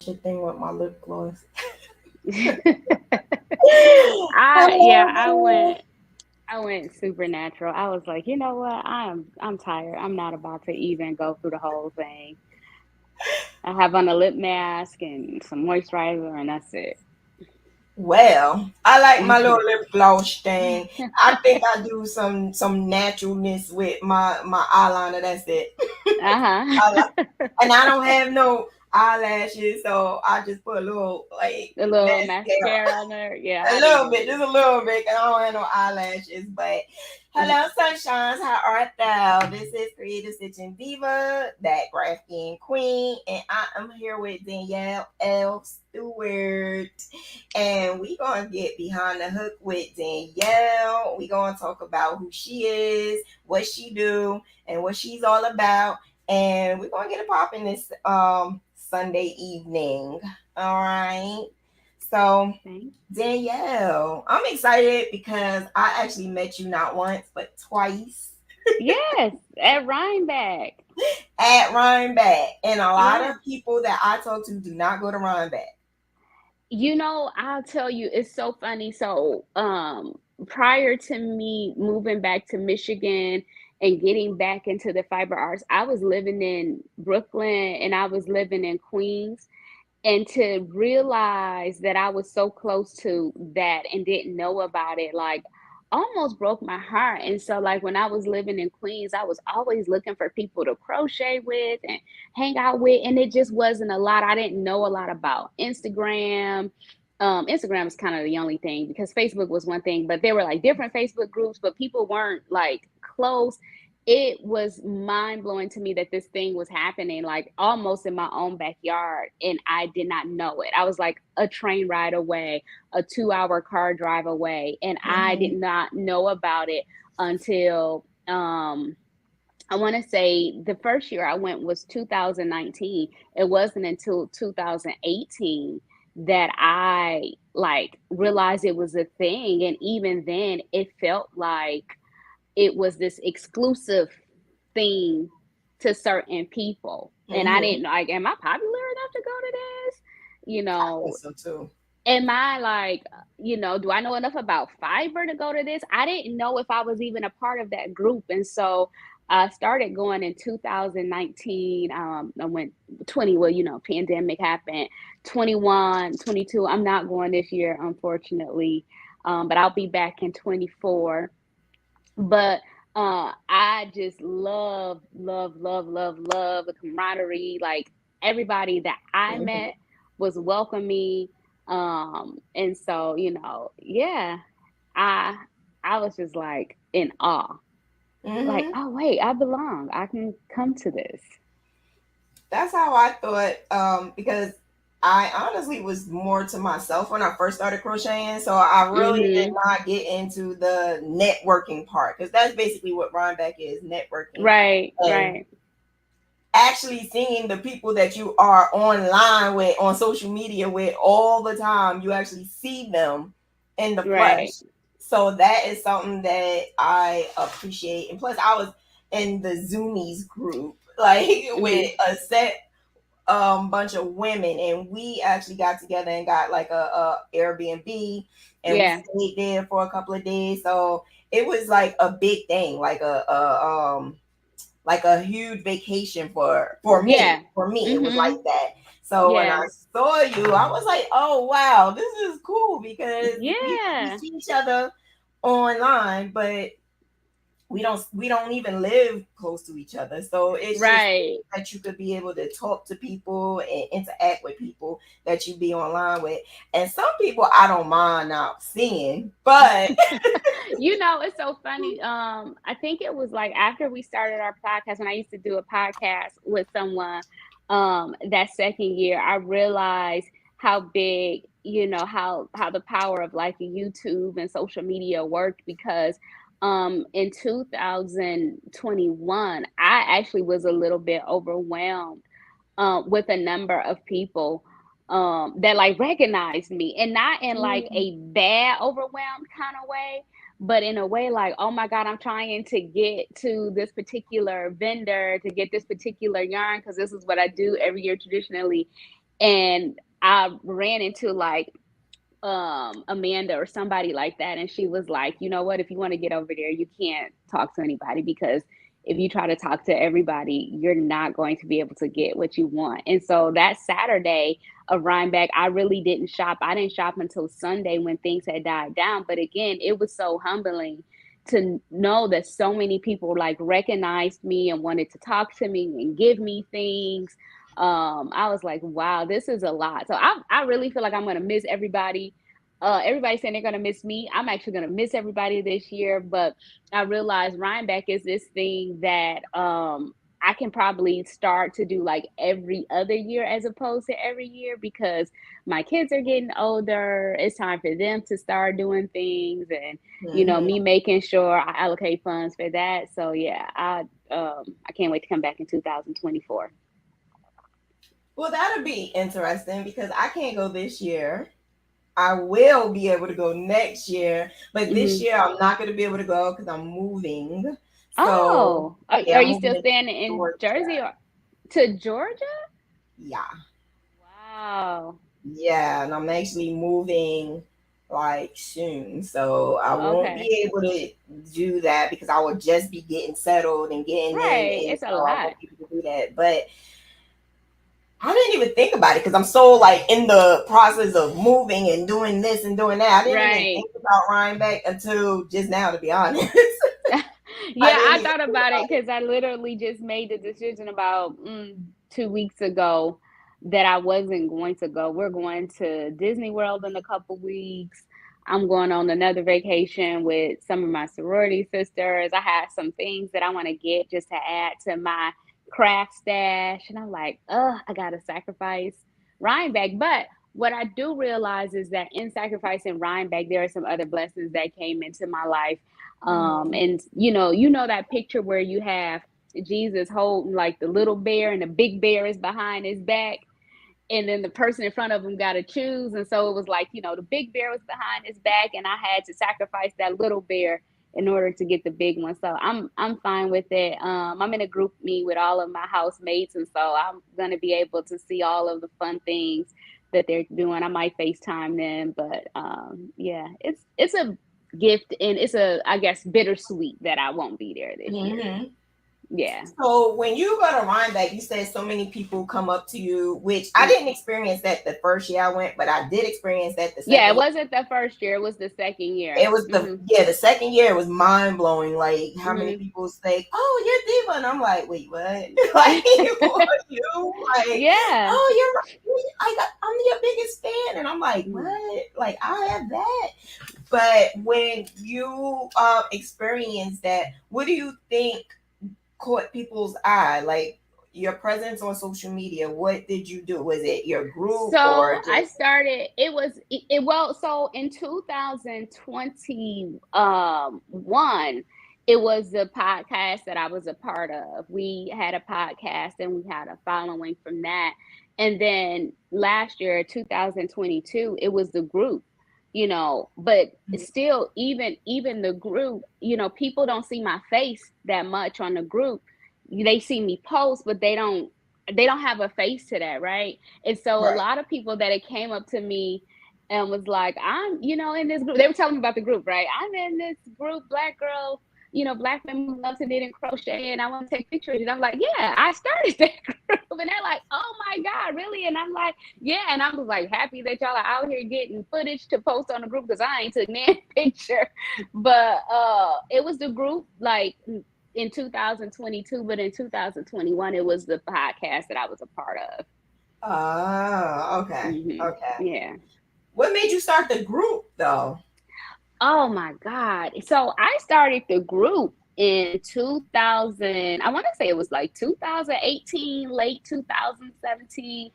Your thing with my lip gloss. I yeah, I Hello. went I went supernatural. I was like, you know what? I'm tired. I'm not about to even go through the whole thing. I have on a lip mask and some moisturizer and that's it. Well, I like my little Mhm. lip gloss thing. I think I do some naturalness with my eyeliner. That's it. Uh-huh. I like, and I don't have no eyelashes, so I just put a little like The little mascara. mascara on there. Yeah, A I do little that bit, just too. a little bit, 'cause I don't have no eyelashes. But hello, sunshines. How art thou? This is Creative Stitching Diva, that graphic queen, and I am here with Danielle L. Stewart, and we gonna get behind the hook with Danielle. We gonna talk about who she is, what she do, and what she's all about, and we're gonna get it popping this Sunday evening. All right. So Thank Danielle, I'm excited because I actually met you not once but twice Yes, at Rhinebeck. at Rhinebeck, and a lot Yeah. of people that I talk to do not go to Rhinebeck. I'll tell you, it's so funny. So, prior to me moving back to Michigan and getting back into the fiber arts, I was living in Brooklyn and I was living in Queens. And to realize that I was so close to that and didn't know about it, like almost broke my heart. And so, like, when I was living in Queens, I was always looking for people to crochet with and hang out with. And it just wasn't a lot. I didn't know a lot about Instagram. Instagram is kind of the only thing because Facebook was one thing, but there were like different Facebook groups, but people weren't like close. It was mind blowing to me that this thing was happening like almost in my own backyard and I did not know it. I was like a train ride away, a 2 hour car drive away, and I did Mhm. not know about it until I want to say the first year I went was 2019. It wasn't until 2018 that I like realized it was a thing, and even then it felt like it was this exclusive thing to certain people. And I Mhm. didn't like, am I popular enough to go to this? You I think know, so too. am I like, do I know enough about fiber to go to this? I didn't know if I was even a part of that group. And so I started going in 2019. I went 20, well, pandemic happened, 21, 22. I'm not going this year, unfortunately. But I'll be back in 24. But I just love, love, love, love, love the camaraderie. Like everybody that I Mhm. met was welcoming. And so, yeah, I I was just like in awe. Like, Mhm. oh wait, I belong. I can come to this. That's how I thought. Because I honestly was more to myself when I first started crocheting, so I really did Mm-hmm. not get into the networking part because that's basically what Rhinebeck is, networking. Right, And right, actually seeing the people that you are online with on social media with all the time, you actually see them in the right. flesh. So that is something that I appreciate. And plus, I was in the Zoomies group, like with Mm-hmm. a set bunch of women, and we actually got together and got like a Airbnb, and we Yeah. stayed there for a couple of days. So it was like a big thing, like a huge vacation for me. Yeah. For me, it was Mm-hmm. like that. So when Yeah. I saw you, I was like, "Oh wow, this is cool," because we Yeah. see each other online, but we don't even live close to each other. So it's just Right. cool that you could be able to talk to people and interact with people that you be online with. And some people I don't mind not seeing, but It's so funny. I think it was like after we started our podcast, when I used to do a podcast with someone, that second year, I realized how big, how the power of like YouTube and social media worked because in 2021, I actually was a little bit overwhelmed with a number of people that like recognized me, and not in like Mhm. a bad overwhelmed kind of way, but in a way like, oh my god, I'm trying to get to this particular vendor to get this particular yarn because this is what I do every year traditionally. And I ran into like Amanda or somebody like that, and she was like, you know what, if you want to get over there, you can't talk to anybody, because if you try to talk to everybody, you're not going to be able to get what you want. And so that Saturday of Rhinebeck, I really didn't shop. I didn't shop until Sunday when things had died down. But again, it was so humbling to know that so many people like recognized me and wanted to talk to me and give me things. I was like, wow, this is a lot. So I really feel like I'm gonna miss everybody. Everybody's saying they're gonna miss me. I'm actually gonna miss everybody this year, but I realized Rhinebeck is this thing that I can probably start to do like every other year as opposed to every year, because my kids are getting older. It's time for them to start doing things, and me making sure I allocate funds for that. So yeah, I can't wait to come back in 2024. Well, that'll be interesting because I can't go this year. I will be able to go next year, but this Hmm. year I'm not going to be able to go because I'm moving. So, Oh, are, yeah, are I'm you moving still to staying in Georgia. Jersey or to Georgia? Yeah. Wow. Yeah, and I'm actually moving like soon. So I won't Okay. be able to do that because I will just be getting settled and getting in. Right. And It's a so I lot. won't be able to do that. But I didn't even think about it because I'm so like in the process of moving and doing this and doing that. I didn't even Right. think about Rhinebeck until just now, to be honest. I Yeah, didn't I even thought think about it about it. because I literally just made the decision about 2 weeks ago that I wasn't going to go. We're going to Disney World in a couple weeks. I'm going on another vacation with some of my sorority sisters. I have some things that I want to get just to add to my craft stash. And I'm like, I got to sacrifice Rhinebeck. But what I do realize is that in sacrificing Rhinebeck, there are some other blessings that came into my life. Mhm. And that picture where you have Jesus holding like the little bear and the big bear is behind his back, and then the person in front of him got to choose. And so it was like, the big bear was behind his back, and I had to sacrifice that little bear in order to get the big one. So I'm fine with it. I'm in a group meet with all of my housemates, and so I'm gonna be able to see all of the fun things that they're doing. I might FaceTime them, but yeah, it's a gift, and it's a, I guess, bittersweet that I won't be there this year. Mhm. Yeah. So when you go to Rhinebeck, you said so many people come up to you, which I Mm. didn't experience that the first year I went, but I did experience that the Yeah, it second. wasn't the first year, it was the second year. It was Hmm. the second year it was mind blowing. Like how many Hmm. people say, "Oh, you're Diva," and I'm like, "Wait, what?" Like, who are you? Like, Yeah. "Oh, you're right. I'm your biggest fan," and I'm like, Mm. "What?" Like, I have that. But when you experience that, what do you think caught people's eye? Like your presence on social media. What did you do? Was it your group or So I just? started, well, so in 2020, one, it was the podcast that I was a part of. We had a podcast and we had a following from that. And then last year, 2022, it was the group, but still, even the group, people don't see my face that much on the group. They see me post, but they don't have a face to that, right? And so a Right. lot of people that it came up to me and was like, I'm, in this group. They were telling me about the group, right? I'm in this group, Black girl, Black women who love to knit and crochet, and I want to take pictures. And I'm like, yeah, I started that group. And they're like, oh my God, really? And I'm like, yeah. And I was like happy that y'all are out here getting footage to post on the group, because I ain't took no picture. But it was the group like in 2022, but in 2021, it was the podcast that I was a part of. Oh, okay. Okay. Yeah. What made you start the group though? Oh my God. So I started the group in 2000. I want to say it was like 2018, late 2017.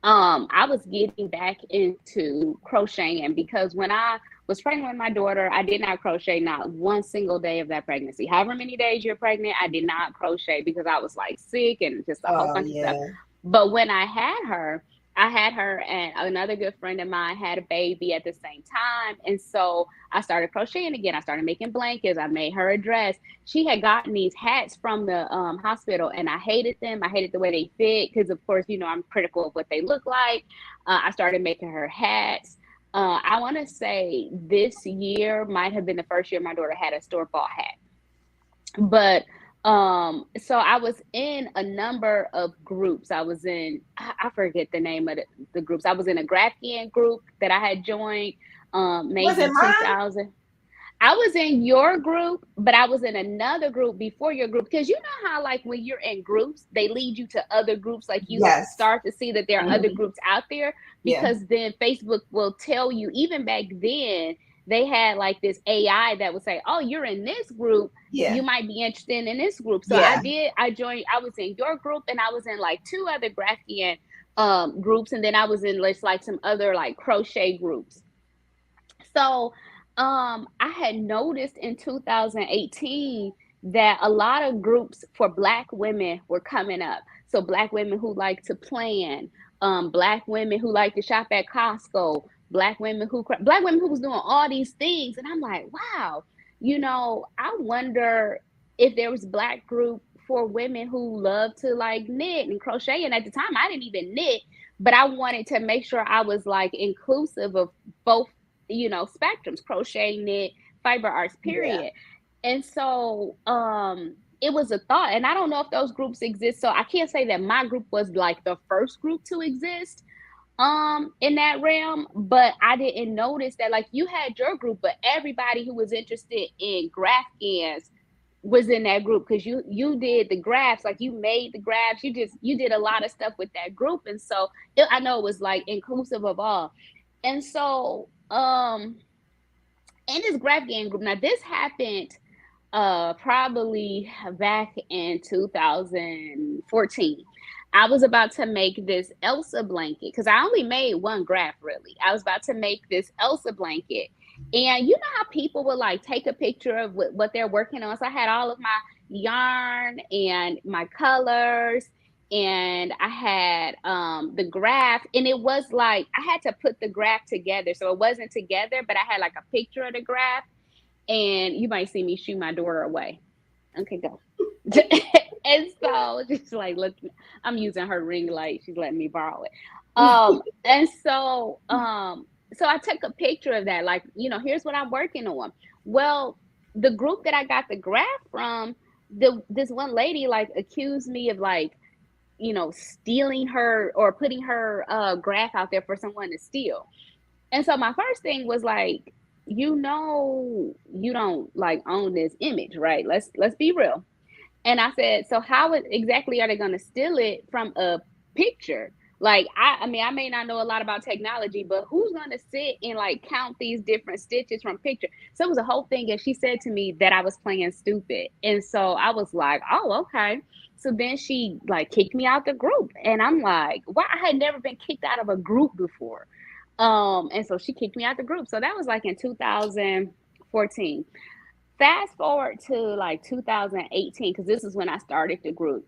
I was getting back into crocheting because when I was pregnant with my daughter, I did not crochet not one single day of that pregnancy. However many days you're pregnant, I did not crochet because I was like sick and just a whole Oh bunch of stuff. yeah. But when I had her, I had her and another good friend of mine had a baby at the same time. And so I started crocheting again. I started making blankets. I made her a dress. She had gotten these hats from the hospital and I hated them. I hated the way they fit because, of course, I'm critical of what they look like. I started making her hats. I want to say this year might have been the first year my daughter had a store-bought hat. But so I was in a number of groups. I was in I forget the name of the groups. I was in a Graffian group that I had joined Was it maybe mine? 2000. I was in your group, but I was in another group before your group because you know how like when you're in groups, they lead you to other groups. Like you Yes. start to see that there are other Mhm. groups out there Yeah. because then Facebook will tell you. Even back then, they had like this AI that would say, "Oh, you're in this group. You Yeah. might be interested in this group." So I Yeah. did. I joined. I was in your group, and I was in like two other Graffian groups, and then I was in like some other like crochet groups. So, I had noticed in 2018 that a lot of groups for Black women were coming up. So, Black women who like to plan, Black women who like to shop at Costco, Black women who was doing all these things, and I'm like, wow, I wonder if there was Black group for women who love to like knit and crochet. And at the time, I didn't even knit, but I wanted to make sure I was like inclusive of both spectrums, crochet, knit, fiber arts, Yeah. period. And so it was a thought. And I don't know if those groups exist. So I can't say that my group was like the first group to exist in that realm, but I didn't notice that like you had your group, but everybody who was interested in graph ends was in that group because you did the graphs, like you made the graphs, you did a lot of stuff with that group. And so I know it was like inclusive of all. And so in this graph game group, now this happened probably back in 2014. I was about to make this Elsa blanket because I only made one graph really. I was about to make this Elsa blanket. And you know how people would like take a picture of what they're working on. So I had all of my yarn and my colors and I had the graph, and it was like I had to put the graph together. So it wasn't together, but I had like a picture of the graph, and you might see me shoo my daughter away. Okay, go. And so just like look, I'm using her ring light. She's letting me borrow it. And so I took a picture of that. Like, here's what I'm working on. Well, the group that I got the graph from, this one lady like accused me of like, stealing her or putting her graph out there for someone to steal. And so my first thing was like, you don't like own this image, right? Let's be real. And I said, so how exactly are they going to steal it from a picture? Like, I mean, I may not know a lot about technology, but who's going to sit and like count these different stitches from picture? So it was a whole thing. And she said to me that I was playing stupid. And so I was like, oh, okay. So then she like kicked me out the group. And I'm like, why? I had never been kicked out of a group before. And so she kicked me out the group. So that was like in 2014. Fast forward to like 2018, because this is when I started the group.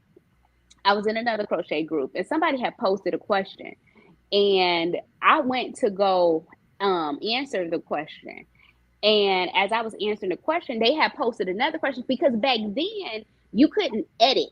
I was in another crochet group and somebody had posted a question. And I went to go answer the question. And as I was answering the question, they had posted another question because back then you couldn't edit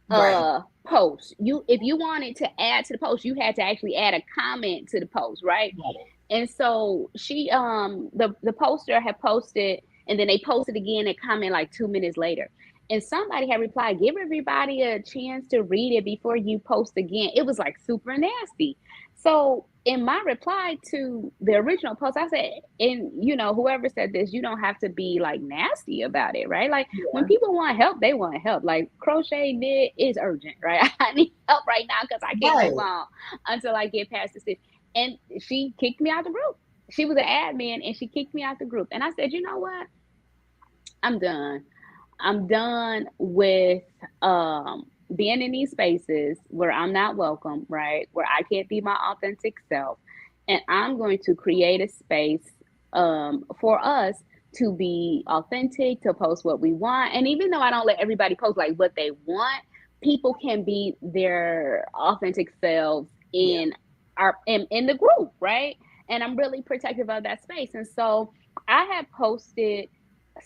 Right. post. If you wanted to add to the post, you had to actually add a comment to the post, right? Right. And so she the poster had posted, and then they posted again and comment like 2 minutes later. And somebody had replied, give everybody a chance to read it before you post again. It was like super nasty. So in my reply to the original post, I said, and whoever said this, you don't have to be like nasty about it, right? Like when Yeah. people want help, they want help. Like crochet knit is urgent, right? I need help right now because I can't Right. move on until I get past the stitch. And she kicked me out the group. She was an admin and she kicked me out the group. And I said, you know what? I'm done. I'm done with being in these spaces where I'm not welcome, right? Where I can't be my authentic self. And I'm going to create a space for us to be authentic, to post what we want. And even though I don't let everybody post like what they want, people can be their authentic selves Yeah. in are in the group, right? And I'm really protective of that space. And so I had posted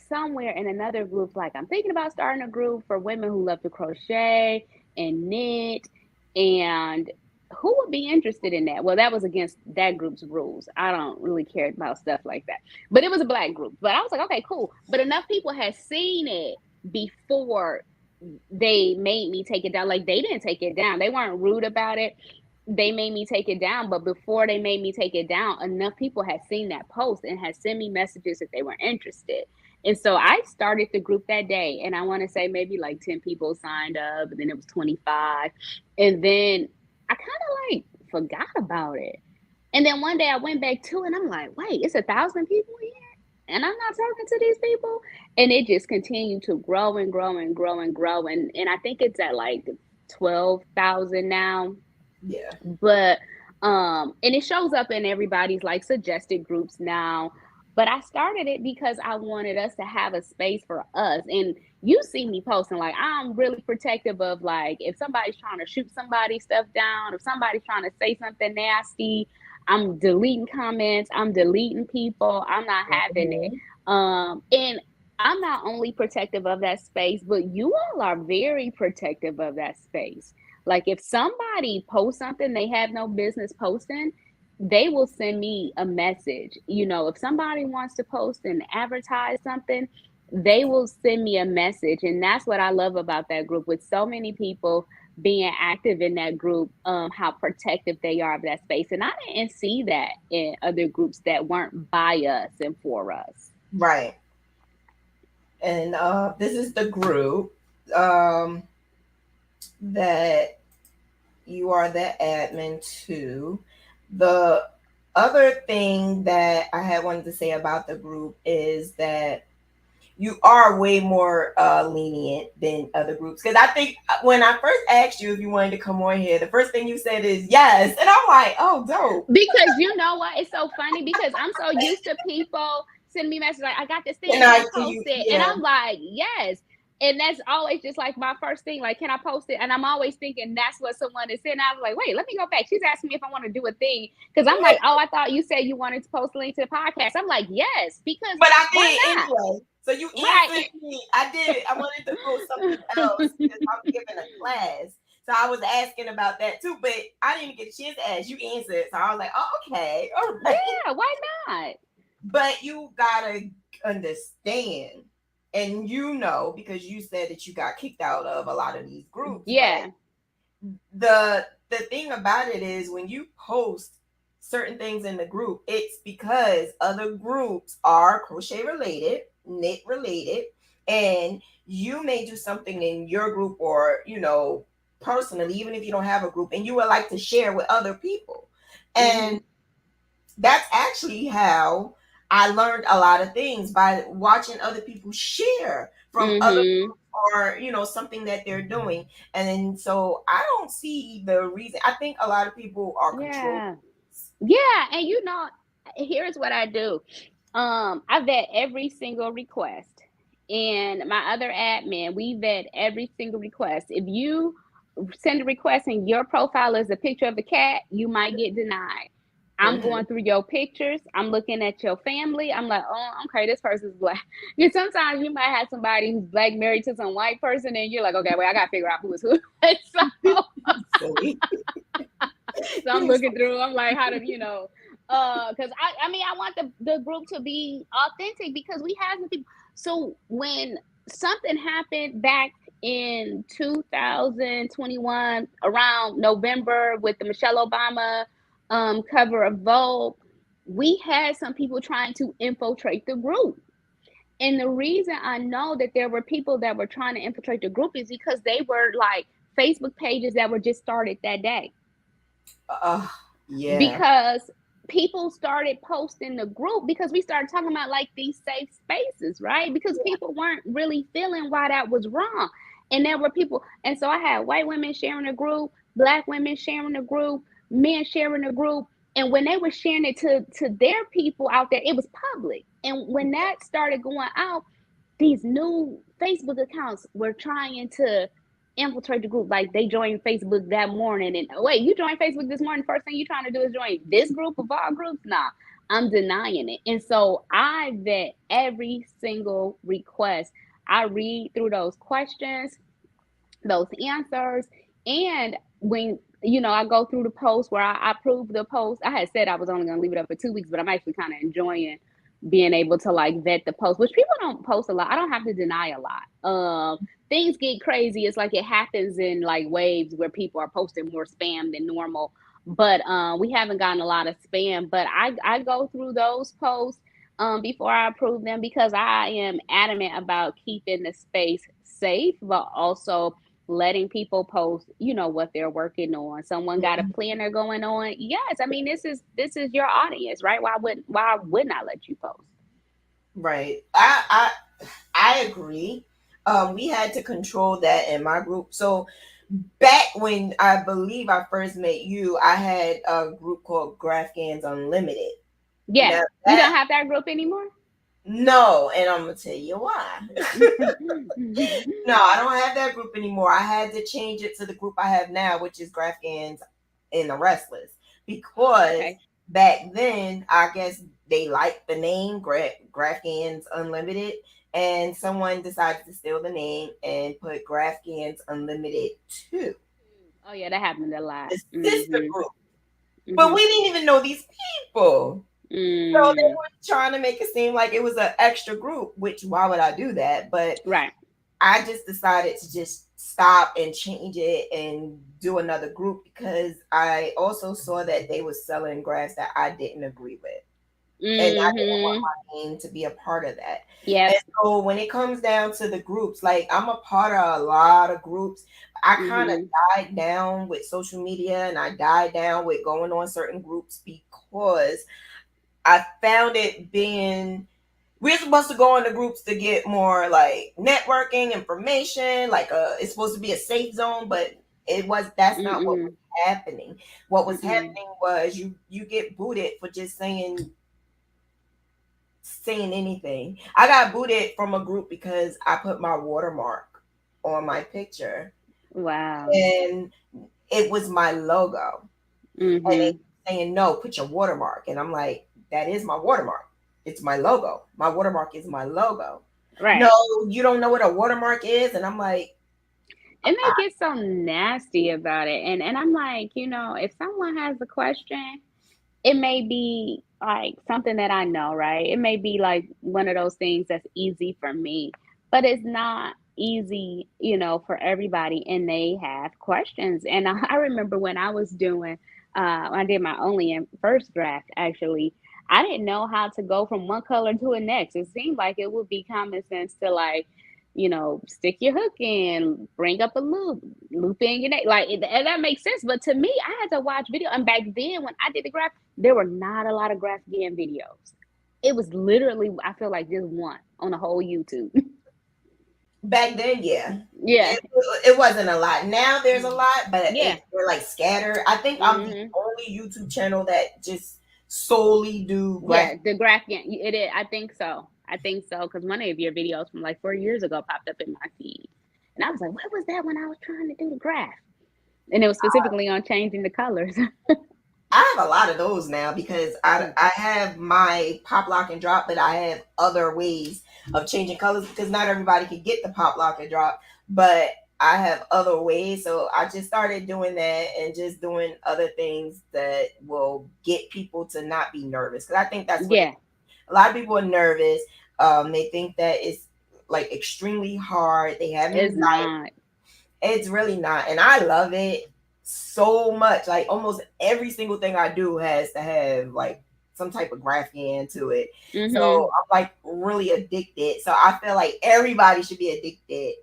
somewhere in another group, like, I'm thinking about starting a group for women who love to crochet and knit, and who would be interested in that? Well, that was against that group's rules. I don't really care about stuff like that. But it was a Black group. But I was like, okay, cool. But enough people had seen it before they made me take it down. Like, they didn't take it down. They weren't rude about it. They made me take it down. But before they made me take it down, enough people had seen that post and had sent me messages that they were interested. And so I started the group that day. And I want to say maybe like 10 people signed up, and then it was 25. And then I kind of like forgot about it. And then one day I went back to it, and I'm like, wait, it's 1,000 people here? And I'm not talking to these people. And it just continued to grow and grow and grow and grow. And I think it's at like 12,000 now. Yeah. But and it shows up in everybody's like suggested groups now. But I started it because I wanted us to have a space for us. And you see me posting, like, I'm really protective of, like, if somebody's trying to shoot somebody's stuff down, if somebody's trying to say something nasty, I'm deleting comments, I'm deleting people, I'm not having it. Mhm. And I'm not only protective of that space, but you all are very protective of that space. Like, if somebody posts something they have no business posting, they will send me a message. You know, if somebody wants to post and advertise something, they will send me a message. And that's what I love about that group, with so many people being active in that group, how protective they are of that space. And I didn't see that in other groups that weren't by us and for us. Right. And this is the group um, that you are the admin to. The other thing that I had wanted to say about the group is that you are way more lenient than other groups. Because I think when I first asked you if you wanted to come on here, the first thing you said is yes. And I'm like, oh, dope. Because you know what? It's so funny because I'm so used to people sending me messages like, I got this thing, And can I I do post you, it? And yeah. I'm like, yes. And that's always just like my first thing, like, can I post it? And I'm always thinking that's what someone is saying. I was like, wait, let me go back. She's asking me if I want to do a thing. Because I'm like, oh, I thought you said you wanted to post a link to the podcast. I'm like, yes, because But I why did not? anyway. So you Right. answered me. I did. I wanted to post something else because I'm giving a class. So I was asking about that too, but I didn't get a chance to ask. You answered. So I was like, oh, okay. All right. Yeah, why not? But you gotta understand, and you know, because you said that you got kicked out of a lot of these groups, but Yeah. the thing about it is when you post certain things in the group, it's because other groups are crochet related, knit related, and you may do something in your group, or personally, even if you don't have a group, and you would like to share with other people. Mm-hmm. And that's actually how I learned a lot of things, by watching other people share from other Mm-hmm. or something that they're doing. And so I don't see the reason. I think a lot of people are controlled. Yeah. Yeah. And you know, here's what I do. I vet every single request. And my other admin, we vet every single request. If you send a request and your profile is a picture of a cat, you might get denied. I'm Mhm. going through your pictures. I'm looking at your family. I'm like, oh, okay, this person's black. Because sometimes you might have somebody who's black married to some white person, and you're like, okay, well, I got to figure out who is who. So Silly. so I'm looking through. I'm like, how to, because I mean, I want the group to be authentic because we have some people. So when something happened back in 2021 around November with the Michelle Obama cover of Vogue, we had some people trying to infiltrate the group. And the reason I know that there were people that were trying to infiltrate the group is because they were like Facebook pages that were just started that day, uh, yeah. because people started posting the group because we started talking about like these safe spaces, right? Because people weren't really feeling why that was wrong. And there were people, and so I had white women sharing a group, black women sharing a group, men sharing a group. And when they were sharing it to their people out there, it was public. And when that started going out, these new Facebook accounts were trying to infiltrate the group. Like they joined Facebook that morning, and wait, you joined Facebook this morning. First thing you trying to do is join this group of all groups? Nah, I'm denying it. And so I vet every single request. I read through those questions, those answers, and when I go through the post where I approve the post. I had said I was only going to leave it up for 2 weeks, but I'm actually kind of enjoying being able to like vet the post, which people don't post a lot. I don't have to deny a lot. Things get crazy. It's like it happens in like waves where people are posting more spam than normal. But we haven't gotten a lot of spam. But I go through those posts before I approve them, because I am adamant about keeping the space safe, but also letting people post, what they're working on. Someone got a planner going on. Yes, I mean this is your audience, right? Why wouldn't I let you post? Right. I agree. We had to control that in my group. So back when I believe I first met you, I had a group called Graphgans Unlimited. Yeah. Now You that don't have that group anymore? no, and I'm gonna tell you why. No, I don't have that group anymore. I had to change it to the group I have now, which is Graphgans and the Restless, because Okay. back then I guess they liked the name Graphgans Unlimited, and someone decided to steal the name and put Graphgans Unlimited 2, Oh yeah, that happened a lot. the sister Mhm. group. But Mhm. we didn't even know these people. So they Mm. were trying to make it seem like it was an extra group, which why would I do that? But Right. I just decided to just stop and change it and do another group, because I also saw that they were selling graphs that I didn't agree with. And I didn't want Mhm. my name to be a part of that. And Yep. so when it comes down to the groups, like I'm a part of a lot of groups. I kind of Mhm. died down with social media, and I died down with going on certain groups because I found it being, we're supposed to go into groups to get more like networking information, like it's supposed to be a safe zone, but that's not what was Mm-mm. happening. What was Mm-mm. happening was you get booted for just saying anything. I got booted from a group because I put my watermark on my picture, Wow. and it was my logo. And they Mhm. saying, no, put your watermark. And I'm like, that is my watermark. It's my logo. My watermark is my logo. No, Right. you don't know what a watermark is. And I'm like, And I, they get so nasty about it. And I'm like, if someone has a question, it may be like something that I know, right? It may be like one of those things that's easy for me, but it's not easy, for everybody. And they have questions. And I remember when I was doing, I did my only in first draft actually. I didn't know how to go from one color to the next. It seemed like it would be common sense to like, stick your hook in, bring up a loop in your neck. Like and that makes sense. But to me, I had to watch video. And back then when I did the graph, there were not a lot of graph game videos. It was literally, I feel like, just one on the whole YouTube. back then, yeah. Yeah. It wasn't a lot. Now there's a Mhm. lot, but Yeah. they're like scattered. I think I'm the Hmm. only YouTube channel that just solely do Yeah, graphic. the graph game. It is. I think so. I think so because one of your videos from like 4 years ago popped up in my feed, and I was like, "What was that?" When I was trying to do the graph, and it was specifically on changing the colors. I have a lot of those now because I have my pop lock and drop, but I have other ways of changing colors because not everybody can get the pop lock and drop, but I have other ways. So I just started doing that and just doing other things that will get people to not be nervous. Because I think that's what Yeah, a lot of people are nervous. They think that it's like extremely hard. They have it's anxiety. not. It's really not. And I love it so much. Like almost every single thing I do has to have like some type of graphic to it. So Hmm. I'm like really addicted. So I feel like everybody should be addicted.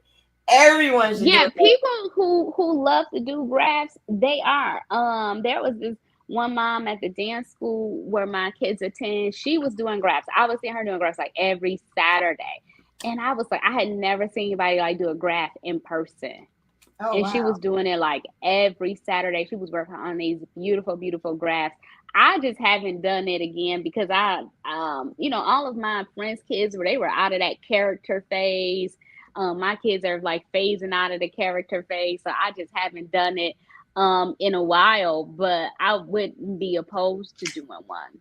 Everyone should do Yeah, it. people who love to do graphs, they are. There was this one mom at the dance school where my kids attend. She was doing graphs. I was seeing her doing graphs like every Saturday, and I was like, I had never seen anybody like do a graph in person. Oh And she wow. was doing it like every Saturday. She was working on these beautiful, beautiful graphs. I just haven't done it again because all of my friends' kids were they were out of that character phase. My kids are like phasing out of the character phase, so I just haven't done it in a while. But I wouldn't be opposed to doing one,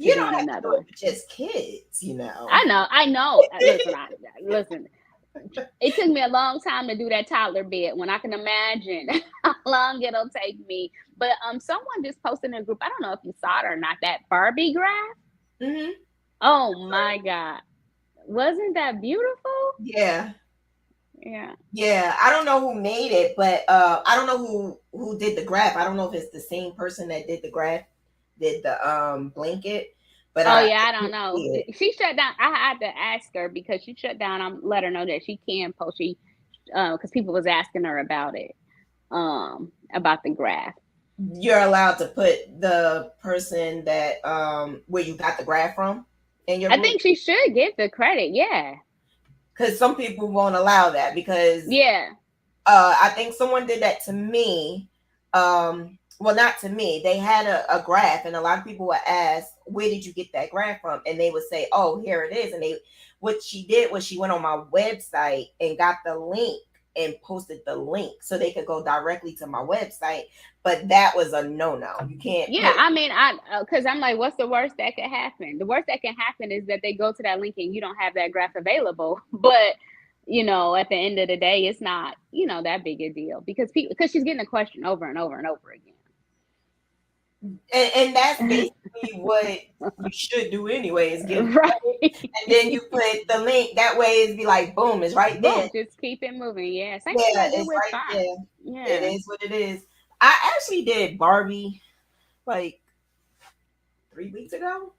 to You don't doing have to another do it one. with just kids, you know. I know. Listen, listen. It took me a long time to do that toddler bed. When I can imagine how long it'll take me. But someone just posted in a group. I don't know if you saw it or not. That Barbie graph. Hmm. Oh my god, wasn't that beautiful? Yeah. Yeah. Yeah, I don't know who made it, but I don't know who did the graph. I don't know if it's the same person that did the graph, did the blanket, but Oh I yeah, I don't did know. see it. She shut down. I had to ask her because she shut down. I'm let her know that she can post. She because people was asking her about the graph. You're allowed to put the person that where you got the graph from in your I group, think she should get the credit. Yeah, because some people won't allow that because yeah. I think someone did that to me. Well, not to me. They had a graph, and a lot of people would ask, "Where did you get that graph from?" And they would say, "Oh, here it is." And what she did was she went on my website and got the link and posted the link so they could go directly to my website. But that was a no. You can't Yeah, put. I mean, I because I'm like, what's the worst that could happen? The worst that can happen is that they go to that link and you don't have that graph available. But at the end of the day, it's not that big a deal because she's getting a question over and over and over And that's again. basically what you should do anyway, is give Right. and then you put the link. That way it'd be like boom, it's right there. Boom, just keep it moving. Yeah, same thing Yeah, I do it's with right fonts. there. It Yeah. is what it is. I actually did Barbie like 3 weeks ago,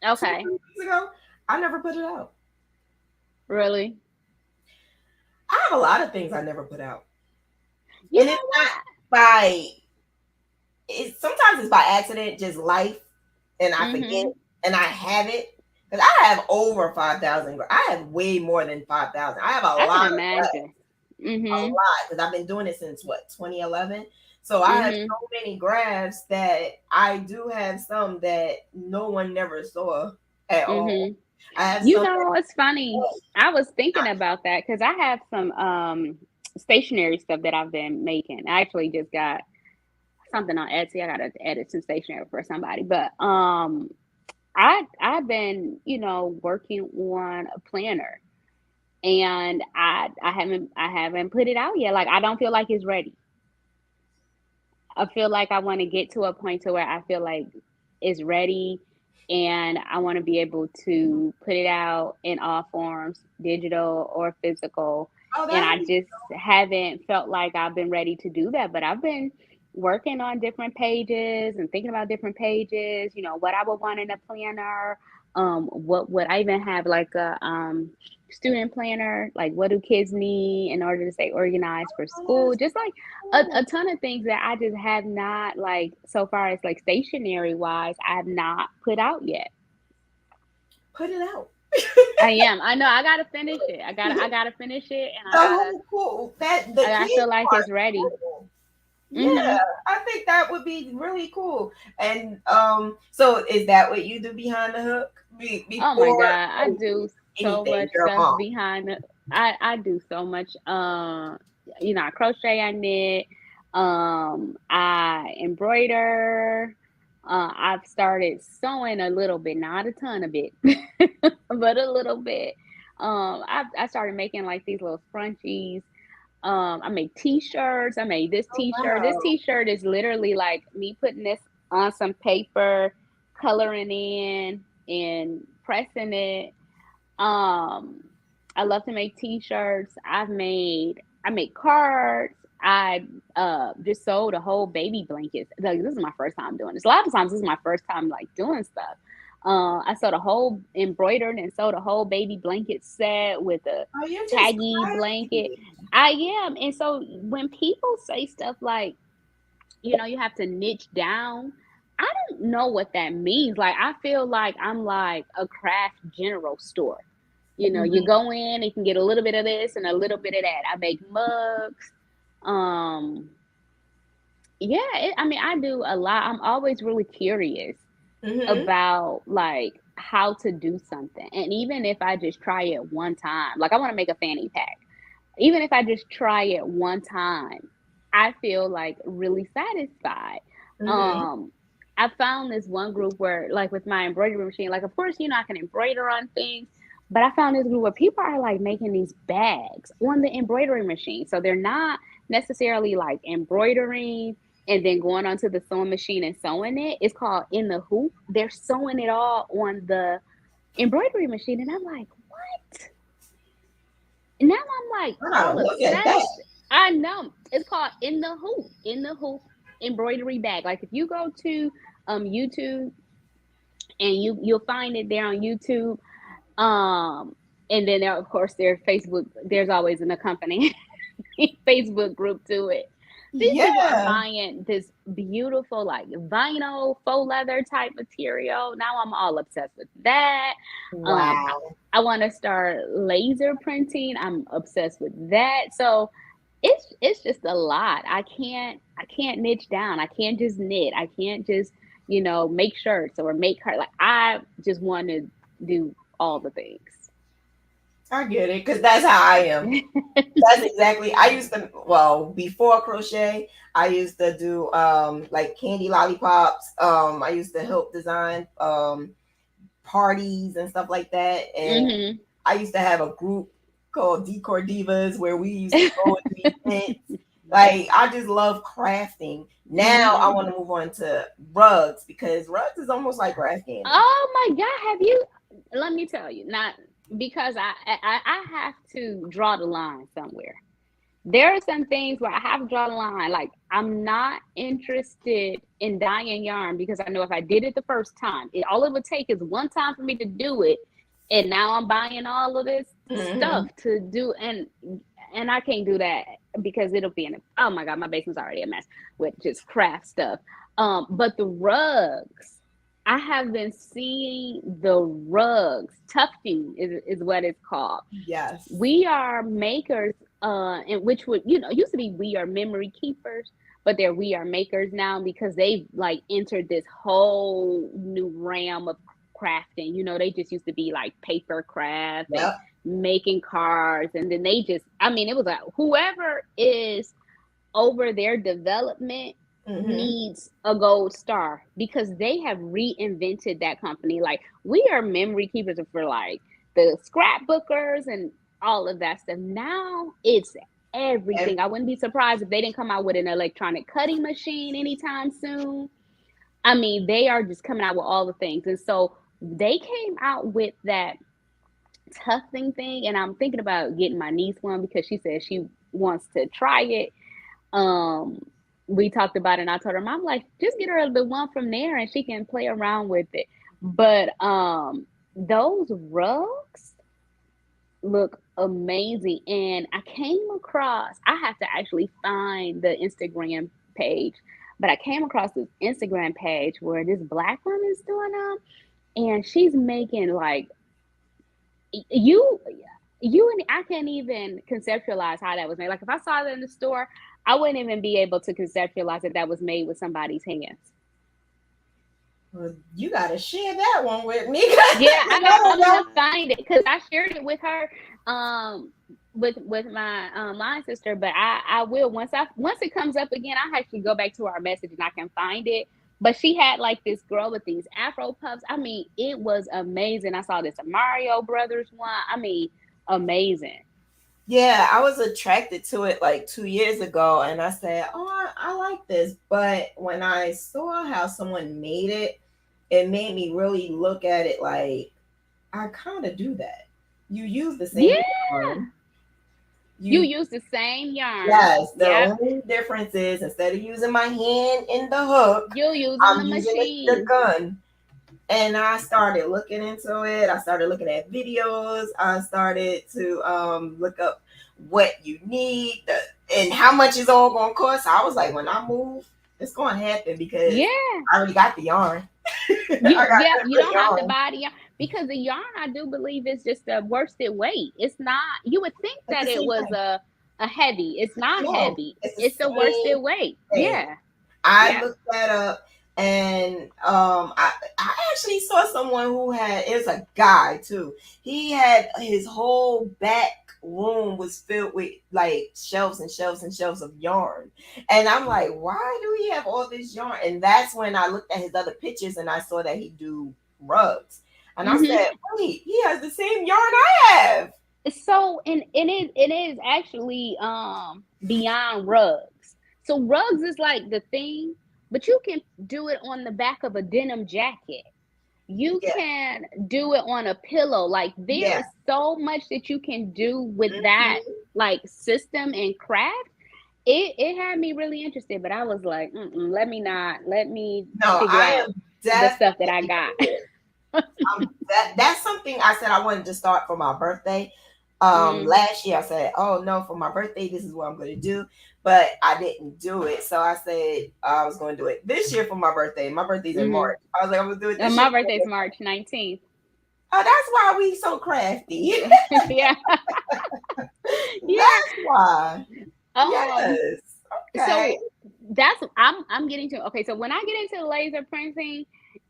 two, Okay. 3 weeks ago. I never put it out. Really? I have a lot of things I never put out. You And it's know not what? by it's sometimes it's by accident, just life, and I forget Mhm. and I have it. Because I have over 5,000. I have way more than 5,000. I have a I can lot of imagine. a Mhm. lot because I've been doing it since what 2011. So I have Mhm. so many graphs that I do have some that no one never saw at all. Mhm. I have some that It's funny. I was thinking about that because I have some stationery stuff that I've been making. I actually just got something on Etsy. I gotta edit some stationery for somebody. But I've been, working on a planner and I haven't put it out yet. Like I don't feel like it's ready. I feel like I want to get to a point to where I feel like it's ready and I want to be able to put it out in all forms, digital or physical. oh And that'll I be just haven't felt like I've been ready to do that. But I've been working on different pages and thinking about different pages, what I would want in a planner. What would I even have like a student planner? Like what do kids need in order to stay organized for oh, school? that's Just like cool. a ton of things that I just have not like so far as like stationery wise, I have not put out yet. Put it out. I am. I know I gotta finish it. I gotta finish it and The whole cool that the I kid feel like part it's is ready. cool. Yeah, Mhm. I think that would be really cool. And so is that what you do behind the hook? Oh my Before God. I do so anything, much you're a stuff mom. behind the I do so much I crochet, I knit, I embroider, I've started sewing a little bit, not a ton of it, but a little bit. I started making like these little scrunchies. I made t-shirts. I made this Oh t-shirt. This wow. t-shirt is literally like me putting this on some paper, coloring in and pressing it. Um, I love to make t-shirts. I make cards. I just sewed a whole baby blankets. Like this is my first time doing this. A lot of times this is my first time like doing stuff. I sewed a whole embroidered and sewed a whole baby blanket set with a Oh, you're just taggy blanket. crafty. I am. And so when people say stuff like, you have to niche down, I don't know what that means. Like I feel like I'm like a craft general store. You Mhm. go in, you can get a little bit of this and a little bit of that. I make mugs. Um, yeah, I mean, I do a lot. I'm always really curious Mhm. about like how to do something. And even if I just try it one time, like I want to make a fanny pack. Even if I just try it one time, I feel like really satisfied. Mm-hmm. Um, I found this one group where, like with my embroidery machine, like of course, I can embroider on things, but I found this group where people are like making these bags on the embroidery machine. So they're not necessarily like embroidering and then going onto the sewing machine and sewing it. It's called in the hoop. They're sewing it all on the embroidery machine. And I'm like, what? Now I'm like I gotta all look at that. obsessed. I know it's called in the hoop embroidery bag. Like if you go to YouTube and you'll find it there on YouTube. Um, and then there, of course, there's Facebook. There's always an accompanying Facebook group to it. These people are Yeah. buying this beautiful, like vinyl faux leather type material. Now I'm all obsessed with that. I, Wow. I want to start laser printing. I'm obsessed with that. So it's just a lot. I can't niche down. I can't just knit. I can't just make shirts or make her like I just want to do all the things. I get it, because that's how I am. That's exactly. I used to, well, before crochet, I used to do like candy lollipops. I used to help design parties and stuff like that. And Hmm. I used to have a group called Decor Divas where we used to go to events. Like I just love crafting. Now I Hmm. want to move on to rugs because rugs is almost like craft candy. Oh my God, have you? Let me tell you, not because I have to draw the line somewhere. There are some things where I have to draw the line. Like I'm not interested in dyeing yarn because I know if I did it the first time, all it would take is one time for me to do it, and now I'm buying all of this Hmm. stuff to do, and I can't do that because it'll be oh my God, my basement's already a mess with just craft stuff. But the rugs, I have been seeing the rugs. Tufting is what it's called. Yes. We are makers, and which would used to be we are memory keepers, but they're we are makers now because they've like entered this whole new realm of crafting. They just used to be like paper craft and Yep. making cards, and then they just, I mean, it was like whoever is over their development Hmm. needs a gold star because they have reinvented that company. Like we are memory keepers for like the scrapbookers and all of that stuff. Now it's everything. I wouldn't be surprised if they didn't come out with an electronic cutting machine anytime soon. I mean, they are just coming out with all the things. And so they came out with that tufting thing. And I'm thinking about getting my niece one because she said she wants to try it. um we talked about it and I told her, Mom, like, just get her the one from there and she can play around with it. But those rugs look amazing. And I came across, I have to actually find the Instagram page, but I came across this Instagram page where this black woman's doing them, and she's making like you and I can't even conceptualize how that was made. Like if I saw that in the store, I wouldn't even be able to conceptualize that that was made with somebody's hands. Well, you gotta share that one with me. Yeah, I don't I'm know. gonna find it because I shared it with her, um, with my line sister. But I will once it comes up again, I actually go back to our message and I can find it. But she had like this girl with these Afro puffs. I mean, it was amazing. I saw this Mario Brothers one. I mean, amazing. Yeah, I was attracted to it like 2 years ago, and I said, "Oh, I like this." But when I saw how someone made it, it made me really look at it like I kind of do that. You use the same Yeah. yarn. You You use the same yarn. Yes. The Yep. only difference is instead of using my hand in the hook, You using the I'm using the machine. gun. And I started looking into it. I started looking at videos. I started to look up what you need and how much it's all going to cost. I was like, when I move, it's going to happen because Yeah. I already got the yarn. I got Yeah, good, you good don't have to yarn. buy the yarn because the yarn I do believe is just the worsted weight. It's not, you would think It's that the it same was thing. a heavy. It's not No, heavy. it's the It's the same worsted weight. thing. Yeah. I Yeah. looked that up, and I actually saw someone who had, it was a guy too. He had his whole back room was filled with like shelves and shelves and shelves of yarn. And I'm like, why do he have all this yarn? And that's when I looked at his other pictures and I saw that he do rugs. And I said, wait, he has the same yarn I have. So, and it is actually beyond rugs. So rugs is like the thing, but you can do it on the back of a denim jacket. You Yeah. can do it on a pillow. Like there Yeah. is so much that you can do with that like system and craft. It had me really interested, but I was like, let me No, figure I out am the stuff that I definitely got. that's something I said I wanted to start for my birthday. Mm, Last year I said, oh no, for my birthday, this is what I'm going to do, but I didn't do it. So I said I was going to do it this year for my birthday. My birthday's in mm-hmm. March. I was like, I'm going to do it this year. My birthday's March 19th. Oh, that's why we so crafty. Yeah. That's why. Um, Yes. Okay. so that's I'm getting to. Okay, so when I get into laser printing,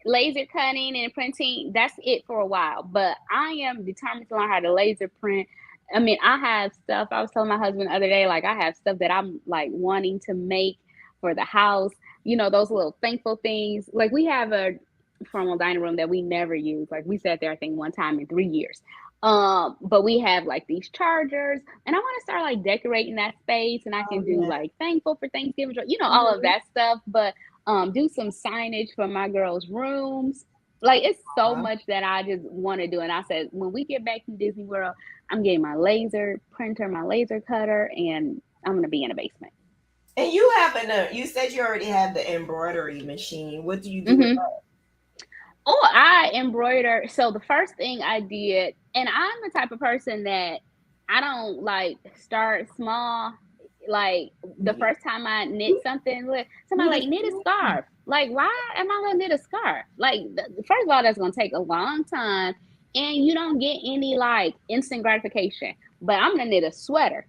laser cutting and printing, that's it for a while. But I am determined to learn how to laser print. I mean, I have stuff. I was telling my husband the other day, like I have stuff that I'm like wanting to make for the house. You know, those little thankful things. Like we have a formal dining room that we never use. Like we sat there, I think, one time in 3 years. But we have like these chargers, and I want to start like decorating that space, and I Oh can do yeah. like thankful for Thanksgiving, all of Mhm. that stuff. But do some signage for my girls' rooms. Like it's so much that I just want to do. And I said, when we get back from Disney World, I'm getting my laser printer, my laser cutter, and I'm gonna be in a basement. And you have you said you already have the embroidery machine. What do you do with Mm-hmm. Oh, I embroider. So the first thing I did, and I'm the type of person that I don't like start small. Like the first time I knit something, with somebody like knit a that? scarf. Like, why am I gonna knit a scarf? Like, first of all, that's gonna take a long time, and you don't get any like instant gratification. But I'm gonna knit a sweater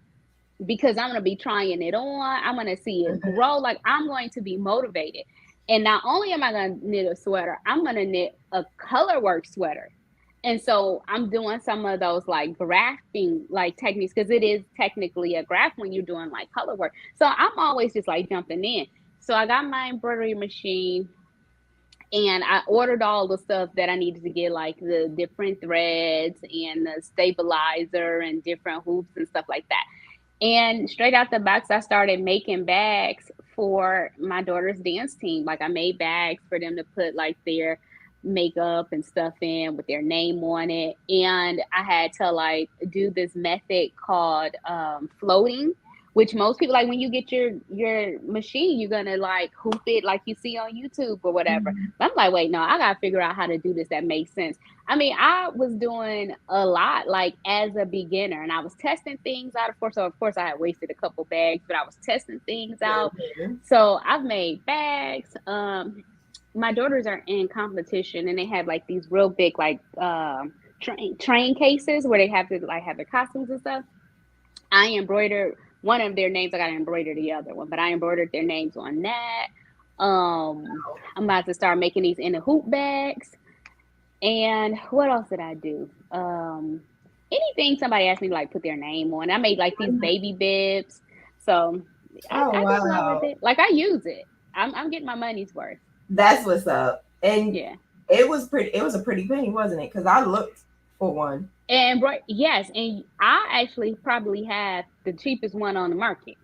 because I'm going to be trying it on. I'm going to see it grow. Like I'm going to be motivated. And not only am I going to knit a sweater, I'm going to knit a color work sweater. And so I'm doing some of those like grafting like techniques because it is technically a graft when you're doing like color work. So I'm always just like jumping in. So I got my embroidery machine and I ordered all the stuff that I needed to get, like the different threads and the stabilizer and different hoops and stuff like that. And straight out the box, I started making bags for my daughter's dance team. Like I made bags for them to put like their makeup and stuff in with their name on it. And I had to like do this method called floating, which most people like when you get your machine, you're gonna like hoop it like you see on YouTube or whatever. But I'm like, wait, no, I gotta figure out how to do this that makes sense. I mean, I was doing a lot like as a beginner and I was testing things out. Of course, so of course I had wasted a couple bags, but I was testing things out. Mhm. So I've made bags. My daughters are in competition and they have like these real big like train cases where they have to like have their costumes and stuff. I embroidered one of their names. I got to embroider the other one, but I embroidered their names on that. I'm about to start making these in the hoop bags. And what else did I do? Anything somebody asked me to like put their name on. I made like these baby bibs. So Oh I do a lot with wow. it. Like I use it. I'm getting my money's worth. That's what's up. And Yeah. it was pretty, it was a pretty penny, wasn't it? Because I looked for one. And yes, and I actually probably have the cheapest one on the market.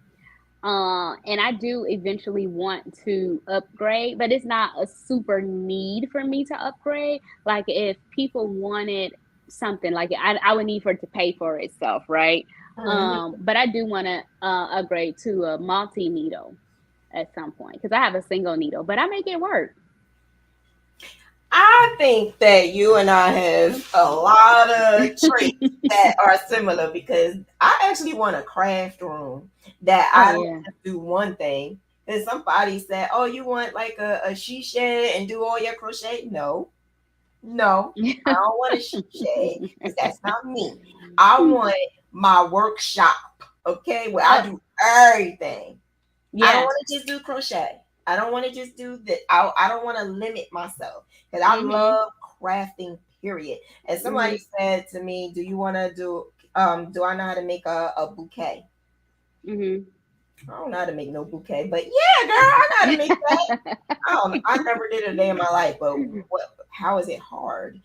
And I do eventually want to upgrade, but it's not a super need for me to upgrade. Like if people wanted something like I would need for it to pay for itself, right? Mhm. But I do want to upgrade to a multi needle at some point because I have a single needle, but I make it work. I think that you and I have a lot of traits that are similar because I actually want a craft room that Oh I don't yeah. just do one thing. Because somebody said, oh, you want like a she shed and do all your crochet? No, no, I don't want a she shed because that's not me. I want my workshop, okay, where I Oh do everything. I don't yeah. want to just do crochet. I don't want to just do that. I don't want to limit myself because I Mhm. love crafting. Period. And somebody Mhm. said to me, "Do you want to do? Do I know how to make a bouquet?" Mhm. I don't know how to make no bouquet, but yeah, girl, I know how to make that. I don't. I never did a day in my life, but what? How is it hard?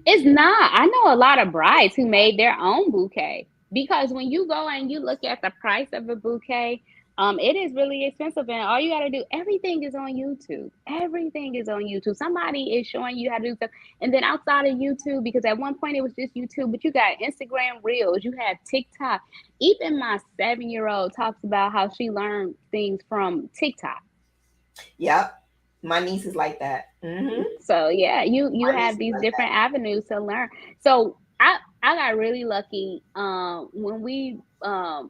It's not. I know a lot of brides who made their own bouquet because when you go and you look at the price of a bouquet, it is really expensive, and all you got to do, everything is on YouTube. Everything is on YouTube. Somebody is showing you how to do stuff, and then outside of YouTube, because at one point it was just YouTube, but you got Instagram Reels, you have TikTok. Even my 7-year old talks about how she learned things from TikTok. Yep, my niece is like that. So yeah, you My niece have is these like different that. avenues to learn. So I got really lucky when we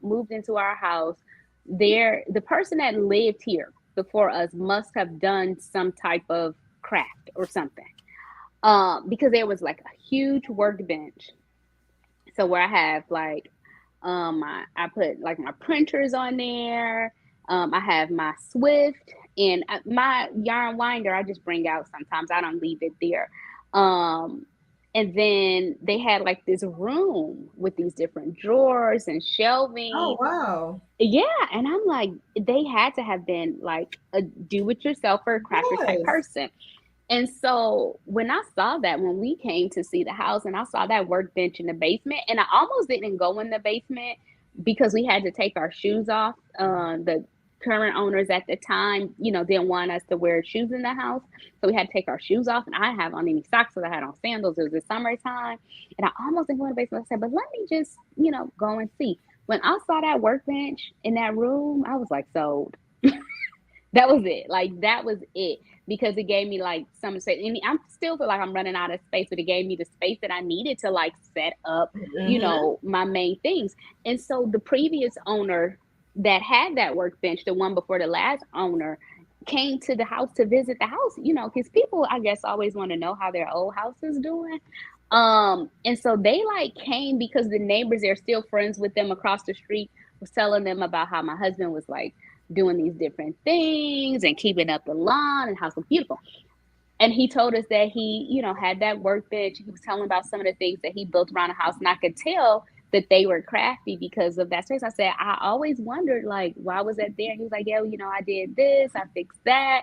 moved into our house. There, the person that lived here before us must have done some type of craft or something. Because there was like a huge workbench. So where I have like I put like my printers on there. I have my Swift and my yarn winder. I just bring out sometimes. I don't leave it there. Um, and then they had like this room with these different drawers and Oh shelving. wow. Yeah, and I'm like, they had to have been like a do-it-yourself or a crafter type Yes. person. And so when I saw that, when we came to see the house and I saw that workbench in the basement, and I almost didn't go in the basement because we had to take our shoes off. The current owners at the time, didn't want us to wear shoes in the house. So we had to take our shoes off. And I didn't have on any socks, so I had on sandals. It was the summertime. And I almost didn't go in the basement. I said, but let me just, go and see. When I saw that workbench in that room, I was like, sold. That was it. Like that was it because it gave me like some space. And I'm still feel like I'm running out of space, but it gave me the space that I needed to like set up, Mm-hmm. my main things. And so the previous owner that had that workbench, the one before the last owner, came to the house to visit the house, because people I guess always want to know how their old house is doing. And so they like came because the neighbors, they're still friends with them across the street, was telling them about how my husband was like doing these different things and keeping up the lawn and how so beautiful. And he told us that he, had that workbench. He was telling about some of the things that he built around the house. And I could tell that they were crafty because of that space. I said, I always wondered, like, why was that there? And he was like, yeah, I did this, I fixed that.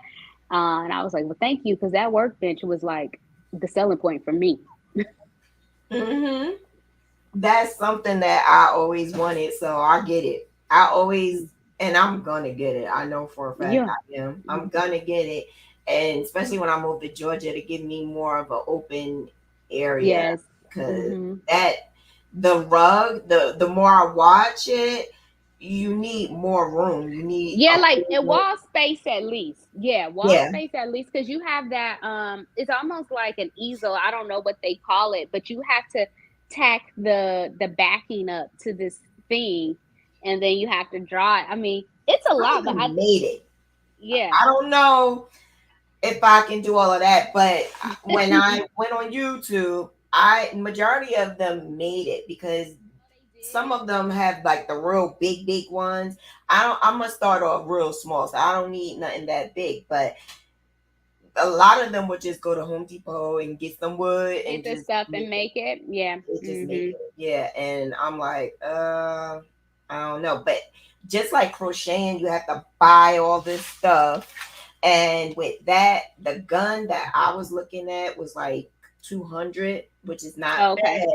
And I was like, well, thank you. Because that workbench was like the selling point for me. Mm-hmm. That's something that I always wanted, so I get it. I always, and I'm gonna get it. I know for a fact Yeah. I am. I'm gonna get it, and especially when I move to Georgia to give me more of an open area, Yes. because Hmm. that the rug, the more I watch it, you need more room. You need Yeah, a like a whole, wall space at least. Yeah, wall yeah. space at least because you have that. It's almost like an easel. I don't know what they call it, but you have to tack the backing up to this thing, and then you have to draw it. I mean, it's a I lot, but even made it. yeah. I don't know if I can do all of that. But when I went on YouTube, I majority of them made it because They some did. of them have like the real big ones. I don't. I'm gonna start off real small, so I don't need nothing that big. But a lot of them would just go to Home Depot and get some wood Get and the just stuff and make it. make it. Yeah. They just make Mhm. it. Yeah, and I'm like, I don't know. But just like crocheting, you have to buy all this stuff. And with that, the gun that I was looking at was like 200, which is not Oh, okay.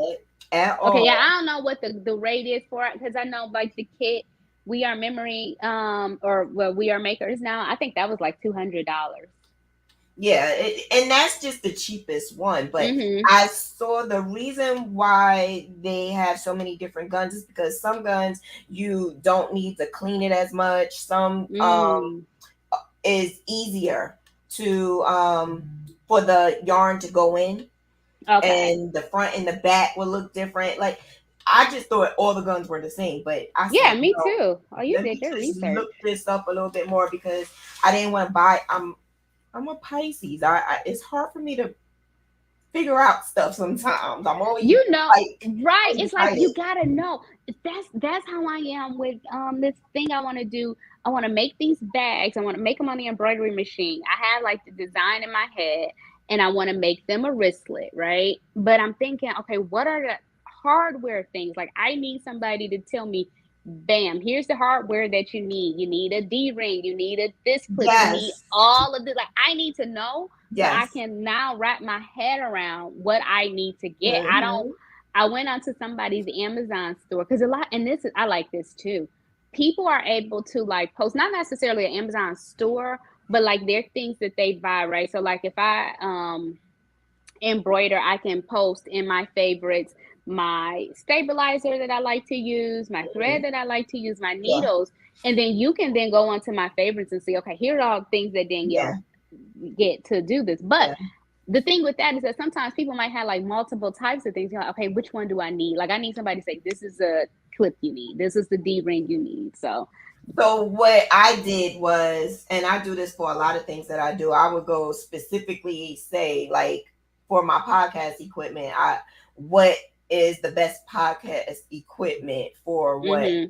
bad at Okay. Yeah, all. I don't know what the rate is for it because I know like the kit. We are memory, or well, we are makers now. I think that was like $200. Yeah, and that's just the cheapest one. But Mhm. I saw the reason why they have so many different guns is because some guns you don't need to clean it as much. Some Mm. is easier to for the yarn to go in, Okay. and the front and the back will look different. Like I just thought all the guns were the same, but I Yeah, said me no. too. Oh, you Let did me good just research. look this up a little bit more because I didn't want to buy. I'm a Pisces. I it's hard for me to figure out stuff sometimes. I'm always You know, like right? It's like excited. you gotta know. That's how I am with this thing I want to do. I want to make these bags. I want to make them on the embroidery machine. I have like the design in my head and I want to make them a wristlet, right? But I'm thinking, okay, what are the hardware things? Like I need somebody to tell me, bam, here's the hardware that you need. You need a D-ring, you need a this clip, you need Yes. all of this. Like I need to know so I Yes. can now wrap my head around what I need to get. Mm-hmm. I went onto somebody's Amazon store because a lot, and this is, I like this too. People are able to like post, not necessarily an Amazon store, but like their things that they buy, right? So like if I embroider, I can post in my favorites my stabilizer that I like to use, my thread that I like to use, my Yeah. needles, and then you can then go onto my favorites and see, okay, here are all the things that Yeah. Danielle get to do this. But Yeah. the thing with that is that sometimes people might have like multiple types of things. You're like, okay, which one do I need? Like I need somebody to say, this is a clip you need. This is the D ring you need. So So what I did was, and I do this for a lot of things that I do, I would go specifically say like for my podcast equipment, what is the best podcast equipment for what mm-hmm,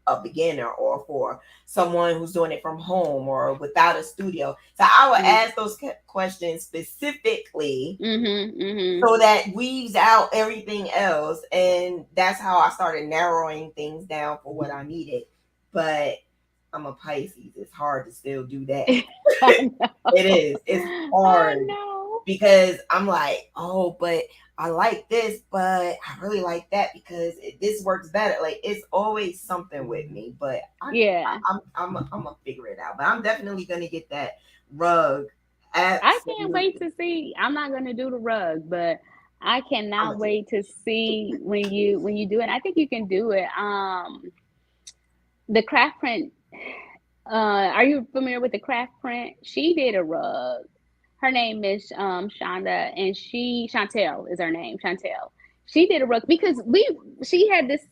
a beginner or for someone who's doing it from home or without a studio. So I would mm-hmm, ask those questions specifically mm-hmm, mm-hmm. so that weaves out everything else. And that's how I started narrowing things down for what I needed. But I'm a Pisces. It's hard to still do that. I know. It is. It's I hard know. because I'm like, oh, but I like this, but I really like that because this works better. Like it's always something with me, but Yeah. I'm gonna figure it out. But I'm definitely gonna get that rug. I can't wait Absolutely, to see. I'm not gonna do the rug, but I I'm cannot gonna do wait to see when you do it. I think you can do it. The craft print. Are you familiar with the craft print? She did a rug. Her name is Shonda, and Chantel is her name. Chantel. She did a rug because we she had this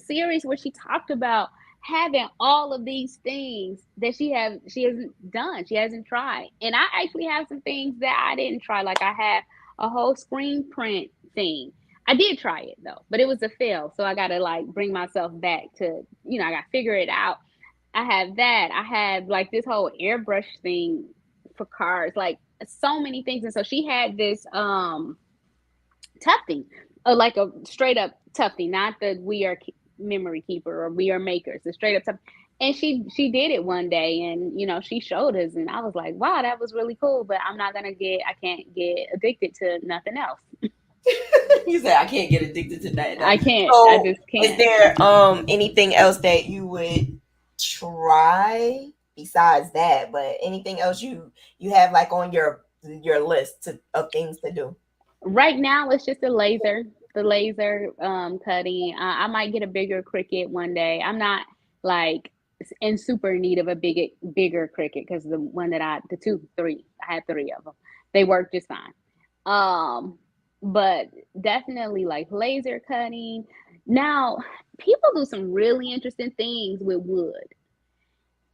series where she talked about having all of these things that she hasn't done. She hasn't tried. And I actually have some things that I didn't try. Like I have a whole screen print thing. I did try it though, but it was a fail. So I gotta like bring myself back to, I gotta figure it out. I have that. I have like this whole airbrush thing for cars, like so many things. And so she had this tufting, like a straight up tufting, not the we are memory keeper or we are makers, the straight up tufting. And she did it one day, and she showed us, and I was like, wow, that was really cool. But I can't get addicted to nothing else. You said I can't get addicted to that. I can't. I So, just is can't. there anything else that you would try besides that? But anything else you have like on your list of things to do? Right now, it's just the laser cutting. I might get a bigger Cricut one day. I'm not like in super need of a bigger Cricut because the two, three, I had three of them. They work just fine. Um, but definitely like laser cutting. Now, people do some really interesting things with wood.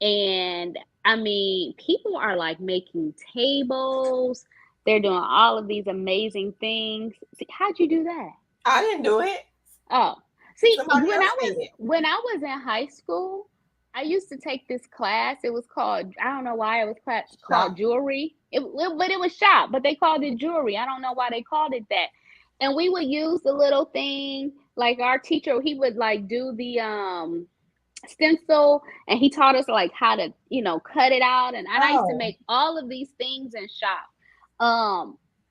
And I mean, people are like making tables. They're doing all of these amazing things. See, how'd you do that? I didn't do it. Oh, see, Somebody else did it. when I was in high school, I used to take this class. It was called, I don't know why it was called Shop. jewelry. But it was shop, but they called it jewelry. I don't know why they called it that. And we would use the little thing, like our teacher, he would like do the stencil, and he taught us like how to cut it out, and I used to Oh, make all of these things in shop.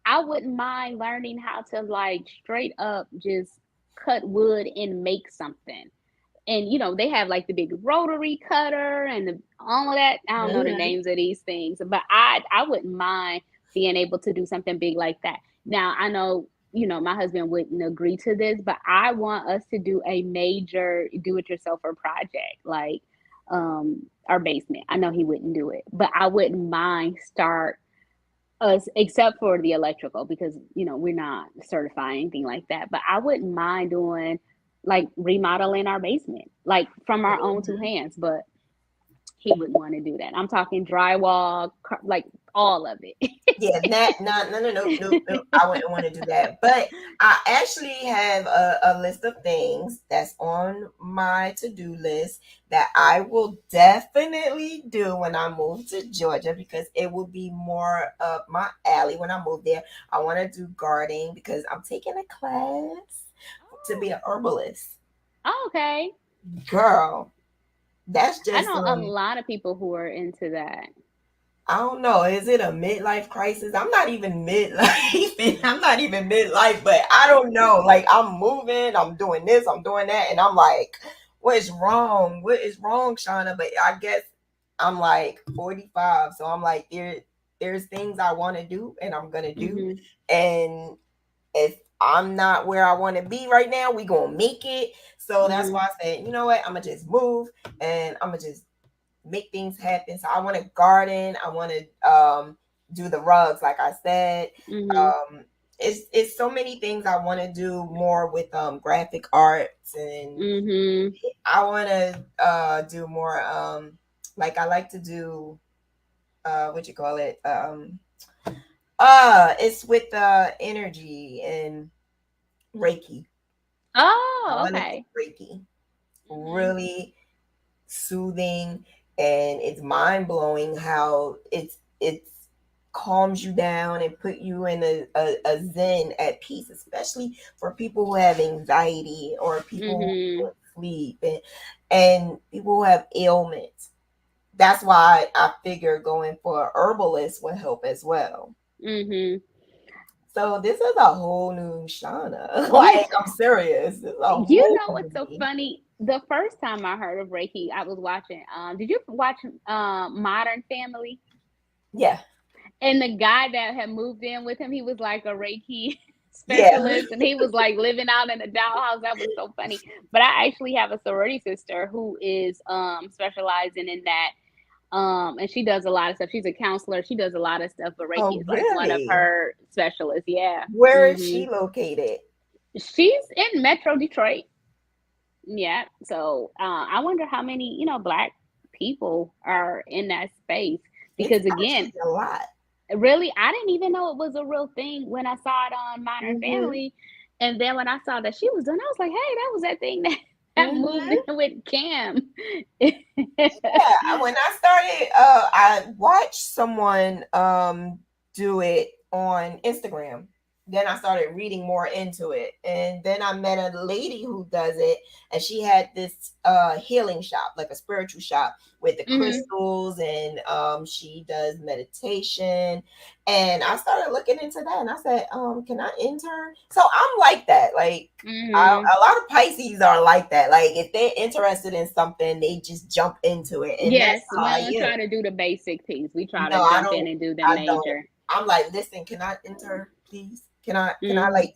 I wouldn't mind learning how to like straight up just cut wood and make something. And they have like the big rotary cutter and all of that. I don't know the mhm. names of these things, but I wouldn't mind being able to do something big like that. Now I know my husband wouldn't agree to this, but I want us to do a major do-it-yourselfer project, like our basement. I know he wouldn't do it, but I wouldn't mind start us, except for the electrical, because we're not certified anything like that. But I wouldn't mind doing like remodeling our basement, like from our own two Mhm. hands. But he wouldn't want to do that. I'm talking drywall, like all of it. Yeah, no. I wouldn't want to do that. But I actually have a list of things that's on my to-do list that I will definitely do when I move to Georgia because it will be more up my alley when I move there. I want to do gardening because I'm taking a class to be Oh, an herbalist. okay. Girl, that's I just know a lot of people who are into that. I don't know. Is it a midlife crisis? I'm not even midlife. I'm not even midlife, but I don't know. Like I'm moving, I'm doing this, I'm doing that, and I'm like, what is wrong? What is wrong, Shauna? But I guess I'm like 45, so I'm like there's things I want to do and I'm gonna do, Mhm. and if I'm not where I want to be right now, we gonna make it. So that's Mhm. why I said, you know what? I'm gonna just move and I'm gonna just make things happen. So I want to garden. I want to do the rugs, like I said. Mhm. Um, it's so many things I want to do more with graphic arts, and Mhm. I want to do more like I like to do what you call it it's with energy and Reiki. I Oh, want to do okay. Reiki. Mhm. Really soothing, and it's mind blowing how it's calms you down and put you in a zen at peace, especially for people who have anxiety or people who Mhm. can't sleep, and people who have ailments. That's why I figure going for a herbalist would help as well. Mhm. So this is a whole new Shauna. Yeah. Like I'm serious. This is a You whole know what's new so me. funny? The first time I heard of Reiki, I was watching. Did you watch Modern Family? Yeah. And the guy that had moved in with him, he was like a Reiki Yeah. specialist, and he was like living out in a dollhouse. That was so funny. But I actually have a sorority sister who is specializing in that. And she does a lot of stuff. She's a counselor. She does a lot of stuff, but Reiki Oh, is like one of really? her specialists. Yeah. Where is hmm she located? She's in Metro Detroit. Yeah. So I wonder how many, black people are in that space It's because again, actually a lot. really, I didn't even know it was a real thing when I saw it on Modern Mm-hmm. Family, and then when I saw that she was doing, I was like, "Hey, that was that thing that that moved Mm-hmm. in with Cam." Yeah. When I started, I watched someone do it on Instagram. Then I started reading more into it, and then I met a lady who does it, and she had this healing shop, like a spiritual shop with the Mhm, crystals, and she does meditation. And I started looking into that, and I said, can I intern? So I'm like that, like mhm. a lot of Pisces are like that. Like if they're interested in something, they just jump into it, and that's Yes, we how I don't am. try to do the basic piece. We try No, to I jump in don't. and do the I don't. major. I'm like, listen, can I enter, please? Can I Mhm, like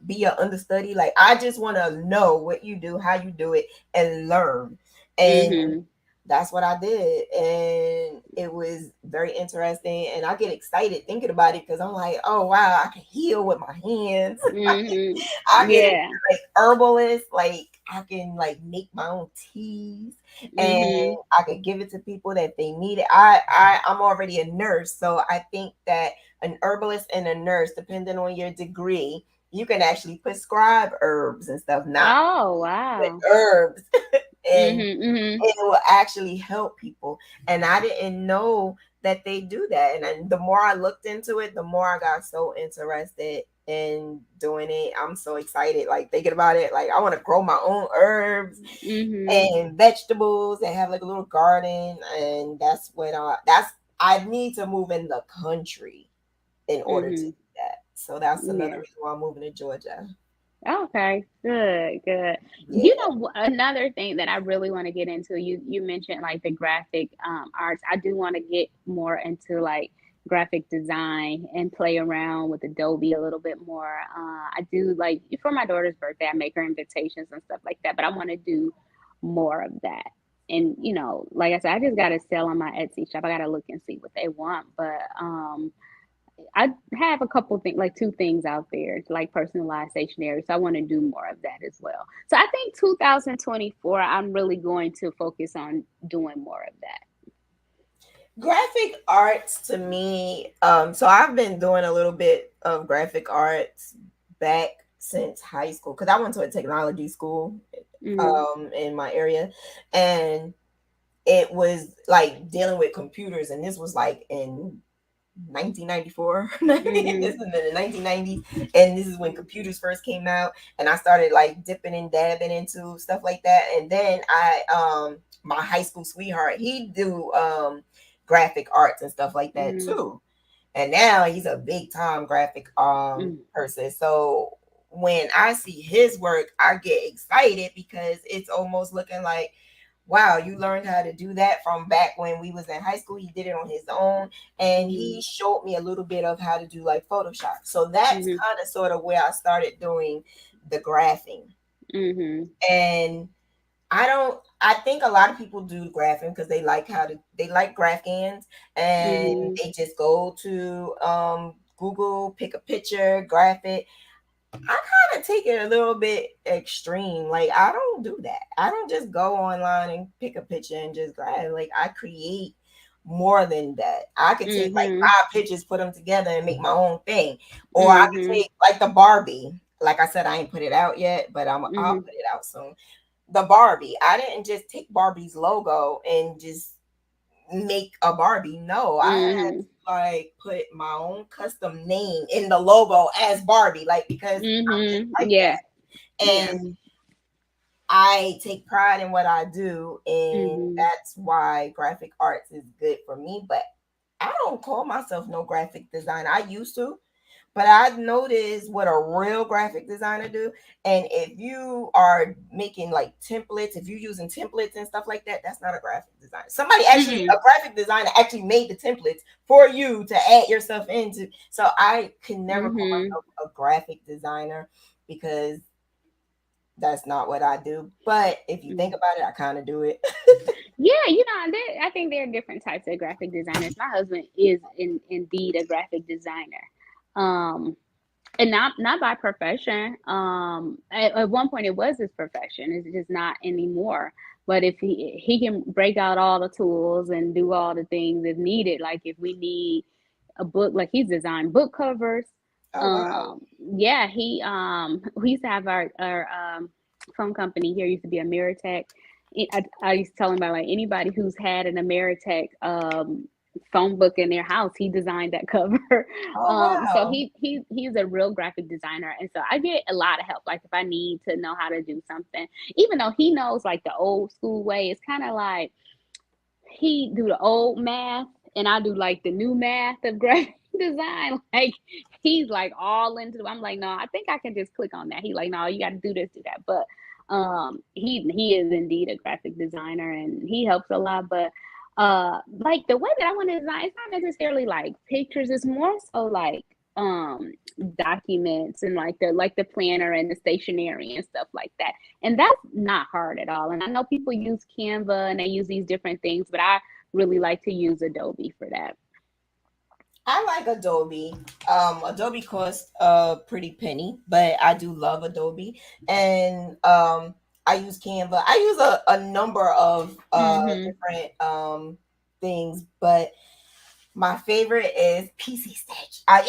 be a understudy? Like I just want to know what you do, how you do it, and learn. And mhm, that's what I did, and it was very interesting. And I get excited thinking about it because I'm like, oh wow, I can heal with my hands. mhm. I get into Yeah. like herbalist, like I can like make my own teas, and Mhm, I could give it to people that they need it. I'm already a nurse, so I think that an herbalist and a nurse, depending on your degree, you can actually prescribe herbs and stuff, not oh, but wow. herbs, and Mhm, mhm, it will actually help people. And I didn't know that they do that. And the more I looked into it, the more I got so interested in doing it. I'm so excited, like thinking about it. Like I want to grow my own herbs mhm. and vegetables and have like a little garden. And I need to move in the country in order to Mhm. do that. So that's another Yeah. reason why I'm moving to Georgia. Okay, good, good. Yeah. Another thing that I really want to get into, you mentioned like the graphic arts. I do want to get more into like graphic design and play around with Adobe a little bit more. I do like for my daughter's birthday, I make her invitations and stuff like that, but I want to do more of that. And like I said, I just got to sell on my Etsy shop. I got to look and see what they want, but I have a couple things, like two things out there, like personalized stationery. So I want to do more of that as well. So I think 2024, I'm really going to focus on doing more of that. Graphic arts to me, so I've been doing a little bit of graphic arts back since high school because I went to a technology school Mm-hmm. in my area, and it was like dealing with computers, and this was like in 1994. This Mm-hmm. is in the 1990s, and this is when computers first came out, and I started like dipping and dabbing into stuff like that. And then my high school sweetheart, he do graphic arts and stuff like that Mm-hmm. too, and now he's a big time graphic person. So when I see his work, I get excited because it's almost looking like, wow, you learned how to do that from back when we was in high school. He did it on his own, and Mm-hmm. he showed me a little bit of how to do like Photoshop. So that's Mm-hmm. kind of sort of where I started doing the graphing. Mm-hmm. And I think a lot of people do graphing because they like graphicans, and Mm-hmm. they just go to Google, pick a picture, graph it. I kind of take it a little bit extreme. Like, I don't do that. I don't just go online and pick a picture and just grab. Like, I create more than that. I could take like Mm-hmm. 5 pictures, put them together, and make my own thing. Or I could Mm-hmm. take like the Barbie. Like I said, I ain't put it out yet, but I'll Mm-hmm. put it out soon. The Barbie. I didn't just take Barbie's logo and just make a Barbie. No, I had Mm-hmm. to like put my own custom name in the logo as Barbie, like because I just Mm-hmm. like Yeah. that. Yeah. And I take pride in what I do, and Mm-hmm. that's why graphic arts is good for me. But I don't call myself no graphic designer. I used to, but I noticed what a real graphic designer do. And if you are making like templates, if you're using templates and stuff like that, that's not a graphic designer. Mm-hmm. A graphic designer actually made the templates for you to add your stuff into. So I can never call Mm-hmm. myself a graphic designer because that's not what I do. But if you think about it, I kind of do it. Yeah, I think there are different types of graphic designers. My husband is indeed a graphic designer, um, and not by profession. At one point, it was his profession. It's just not anymore. But if he can break out all the tools and do all the things if needed, like if we need a book, like he's designed book covers. Oh wow. Yeah, we used to have our phone company here used to be Ameritech. I used to tell him about like anybody who's had an Ameritech phone book in their house, he designed that cover. Oh So wow. he's a real graphic designer, and so I get a lot of help. Like if I need to know how to do something, even though he knows like the old school way, it's kind of like he do the old math and I do like the new math of graphic design. Like he's like all into it. I'm like, no, I think I can just click on that. He like, no, you got to do this, do that. But he is indeed a graphic designer and he helps a lot. But like the way that I want to design, it's not necessarily like pictures. It's more so like documents and like the planner and the stationery and stuff like that, and that's not hard at all. And I know people use Canva and they use these different things, but I really like to use Adobe for that. I like Adobe. Adobe costs a pretty penny, but I do love Adobe. And I use Canva. I use a number of Mm-hmm. different things, but my favorite is PC Stitch. I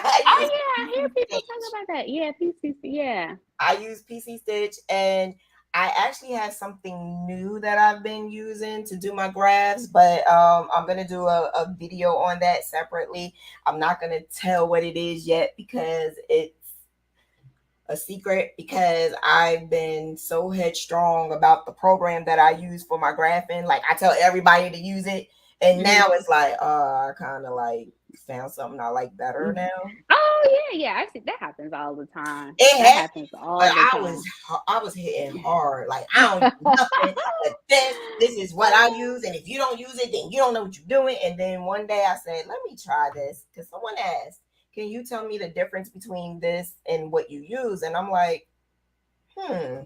I Oh use yeah, I hear PC people talk Stitch. about that. Yeah, PCC. Yeah. I use PC Stitch, and I actually have something new that I've been using to do my graphs, but I'm gonna do a video on that separately. I'm not gonna tell what it is yet because it's a secret because I've been so headstrong about the program that I use for my graphing. Like I tell everybody to use it, and Mm-hmm. now it's like, I kind of like found something I like better Mm-hmm. now. Oh yeah, yeah. I see that happens all the time. It That happened, happens but all the time. I was hitting hard. Like I don't use nothing but this. This is what I use, and if you don't use it, then you don't know what you're doing. And then one day I said, let me try this because someone asked, can you tell me the difference between this and what you use? And I'm like, hmm,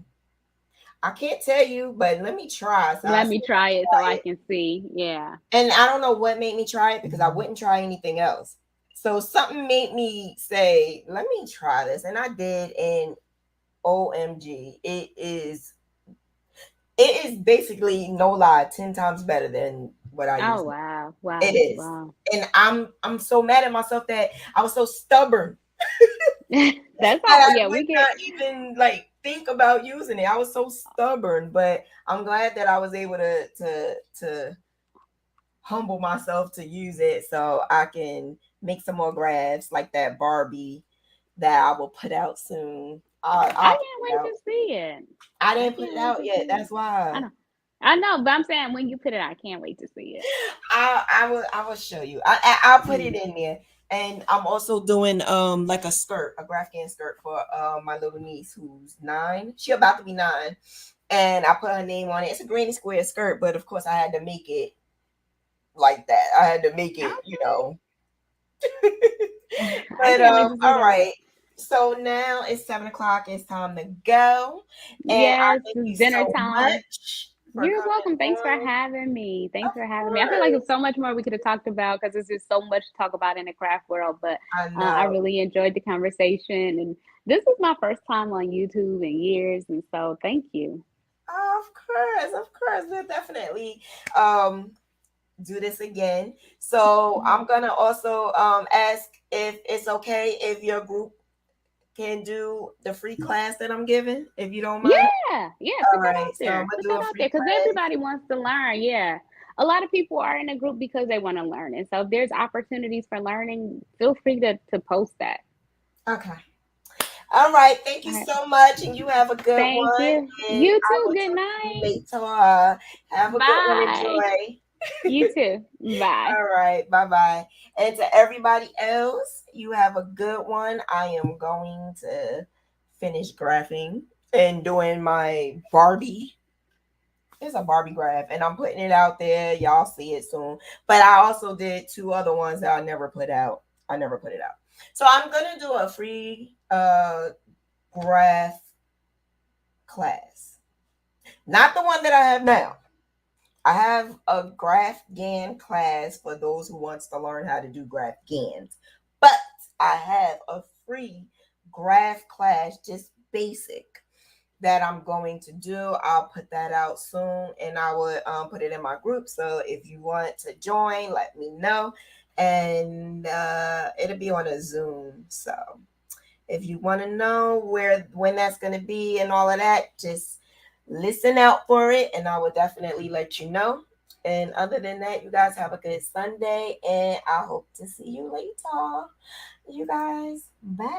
I can't tell you, but let me try. So I Let said, me let try me it so try I it. can see. Yeah. And I don't know what made me try it because I wouldn't try anything else. So something made me say, let me try this. And I did. And OMG, it is basically no lie, 10 times better than what I Oh use. wow, It wow, is. wow. And I'm so mad at myself that I was so stubborn That's that all. I Yeah, would we get. not even like think about using it. I was so stubborn, but I'm glad that I was able to humble myself to use it so I can make some more graphs like that Barbie that I will put out soon. I I'll put can't it wait out. to see it. I I didn't put can't it wait out to yet. see it. That's I why. know. I know, but I'm saying when you put it, I can't wait to see it. I will show you. I'll put it Mm. in there. And I'm also doing like a skirt, a graphic skirt for my little niece who's 9. She about to be 9. And I put her name on it. It's a granny square skirt, but of course I had to make it like that. I had to make it, you Okay. know. I But can't wait to see all that. right. So now it's 7 o'clock. It's time to go. And I Yes, thank it's you dinner so time. much for You're coming welcome. Thanks for on. having me. Thanks Of for having me. I feel like there's course. so much more we could have talked about because there's just so much to talk about in the craft world. But I I know. really enjoyed the conversation, and this is my first time on YouTube in years, and so thank you. Of course, of course. We'll definitely um do this again. So I'm gonna also ask if it's okay if your group can do the free class that I'm giving, if you don't mind. Yeah, All put that right. out So I'm there. gonna Put do that a out free there because class. everybody wants to learn. Yeah. A lot of people are in a group because they want to learn. And so if there's opportunities for learning, feel free to post that. Okay. All right. Thank All you right. so much, and you have a good Thank one. you. And You I too. will Good talk to you night. later. Have a good one. Bye. Enjoy. You too. Bye. All right. Bye bye. And to everybody else, you have a good one. I am going to finish graphing and doing my Barbie. It's a Barbie graph, and I'm putting it out there. Y'all see it soon. But I also did 2 other ones that I never put out. I never put it out. So I'm gonna do a free graph class. Not the one that I have now. I have a graph GAN class for those who wants to learn how to do graph GANs. But I have a free graph class, just basic, that I'm going to do. I'll put that out soon, and I will put it in my group. So if you want to join, let me know. And it'll be on a Zoom. So if you want to know when that's going to be and all of that, just listen out for it, and I will definitely let you know. And other than that, you guys have a good Sunday, and I hope to see you later. You guys, bye.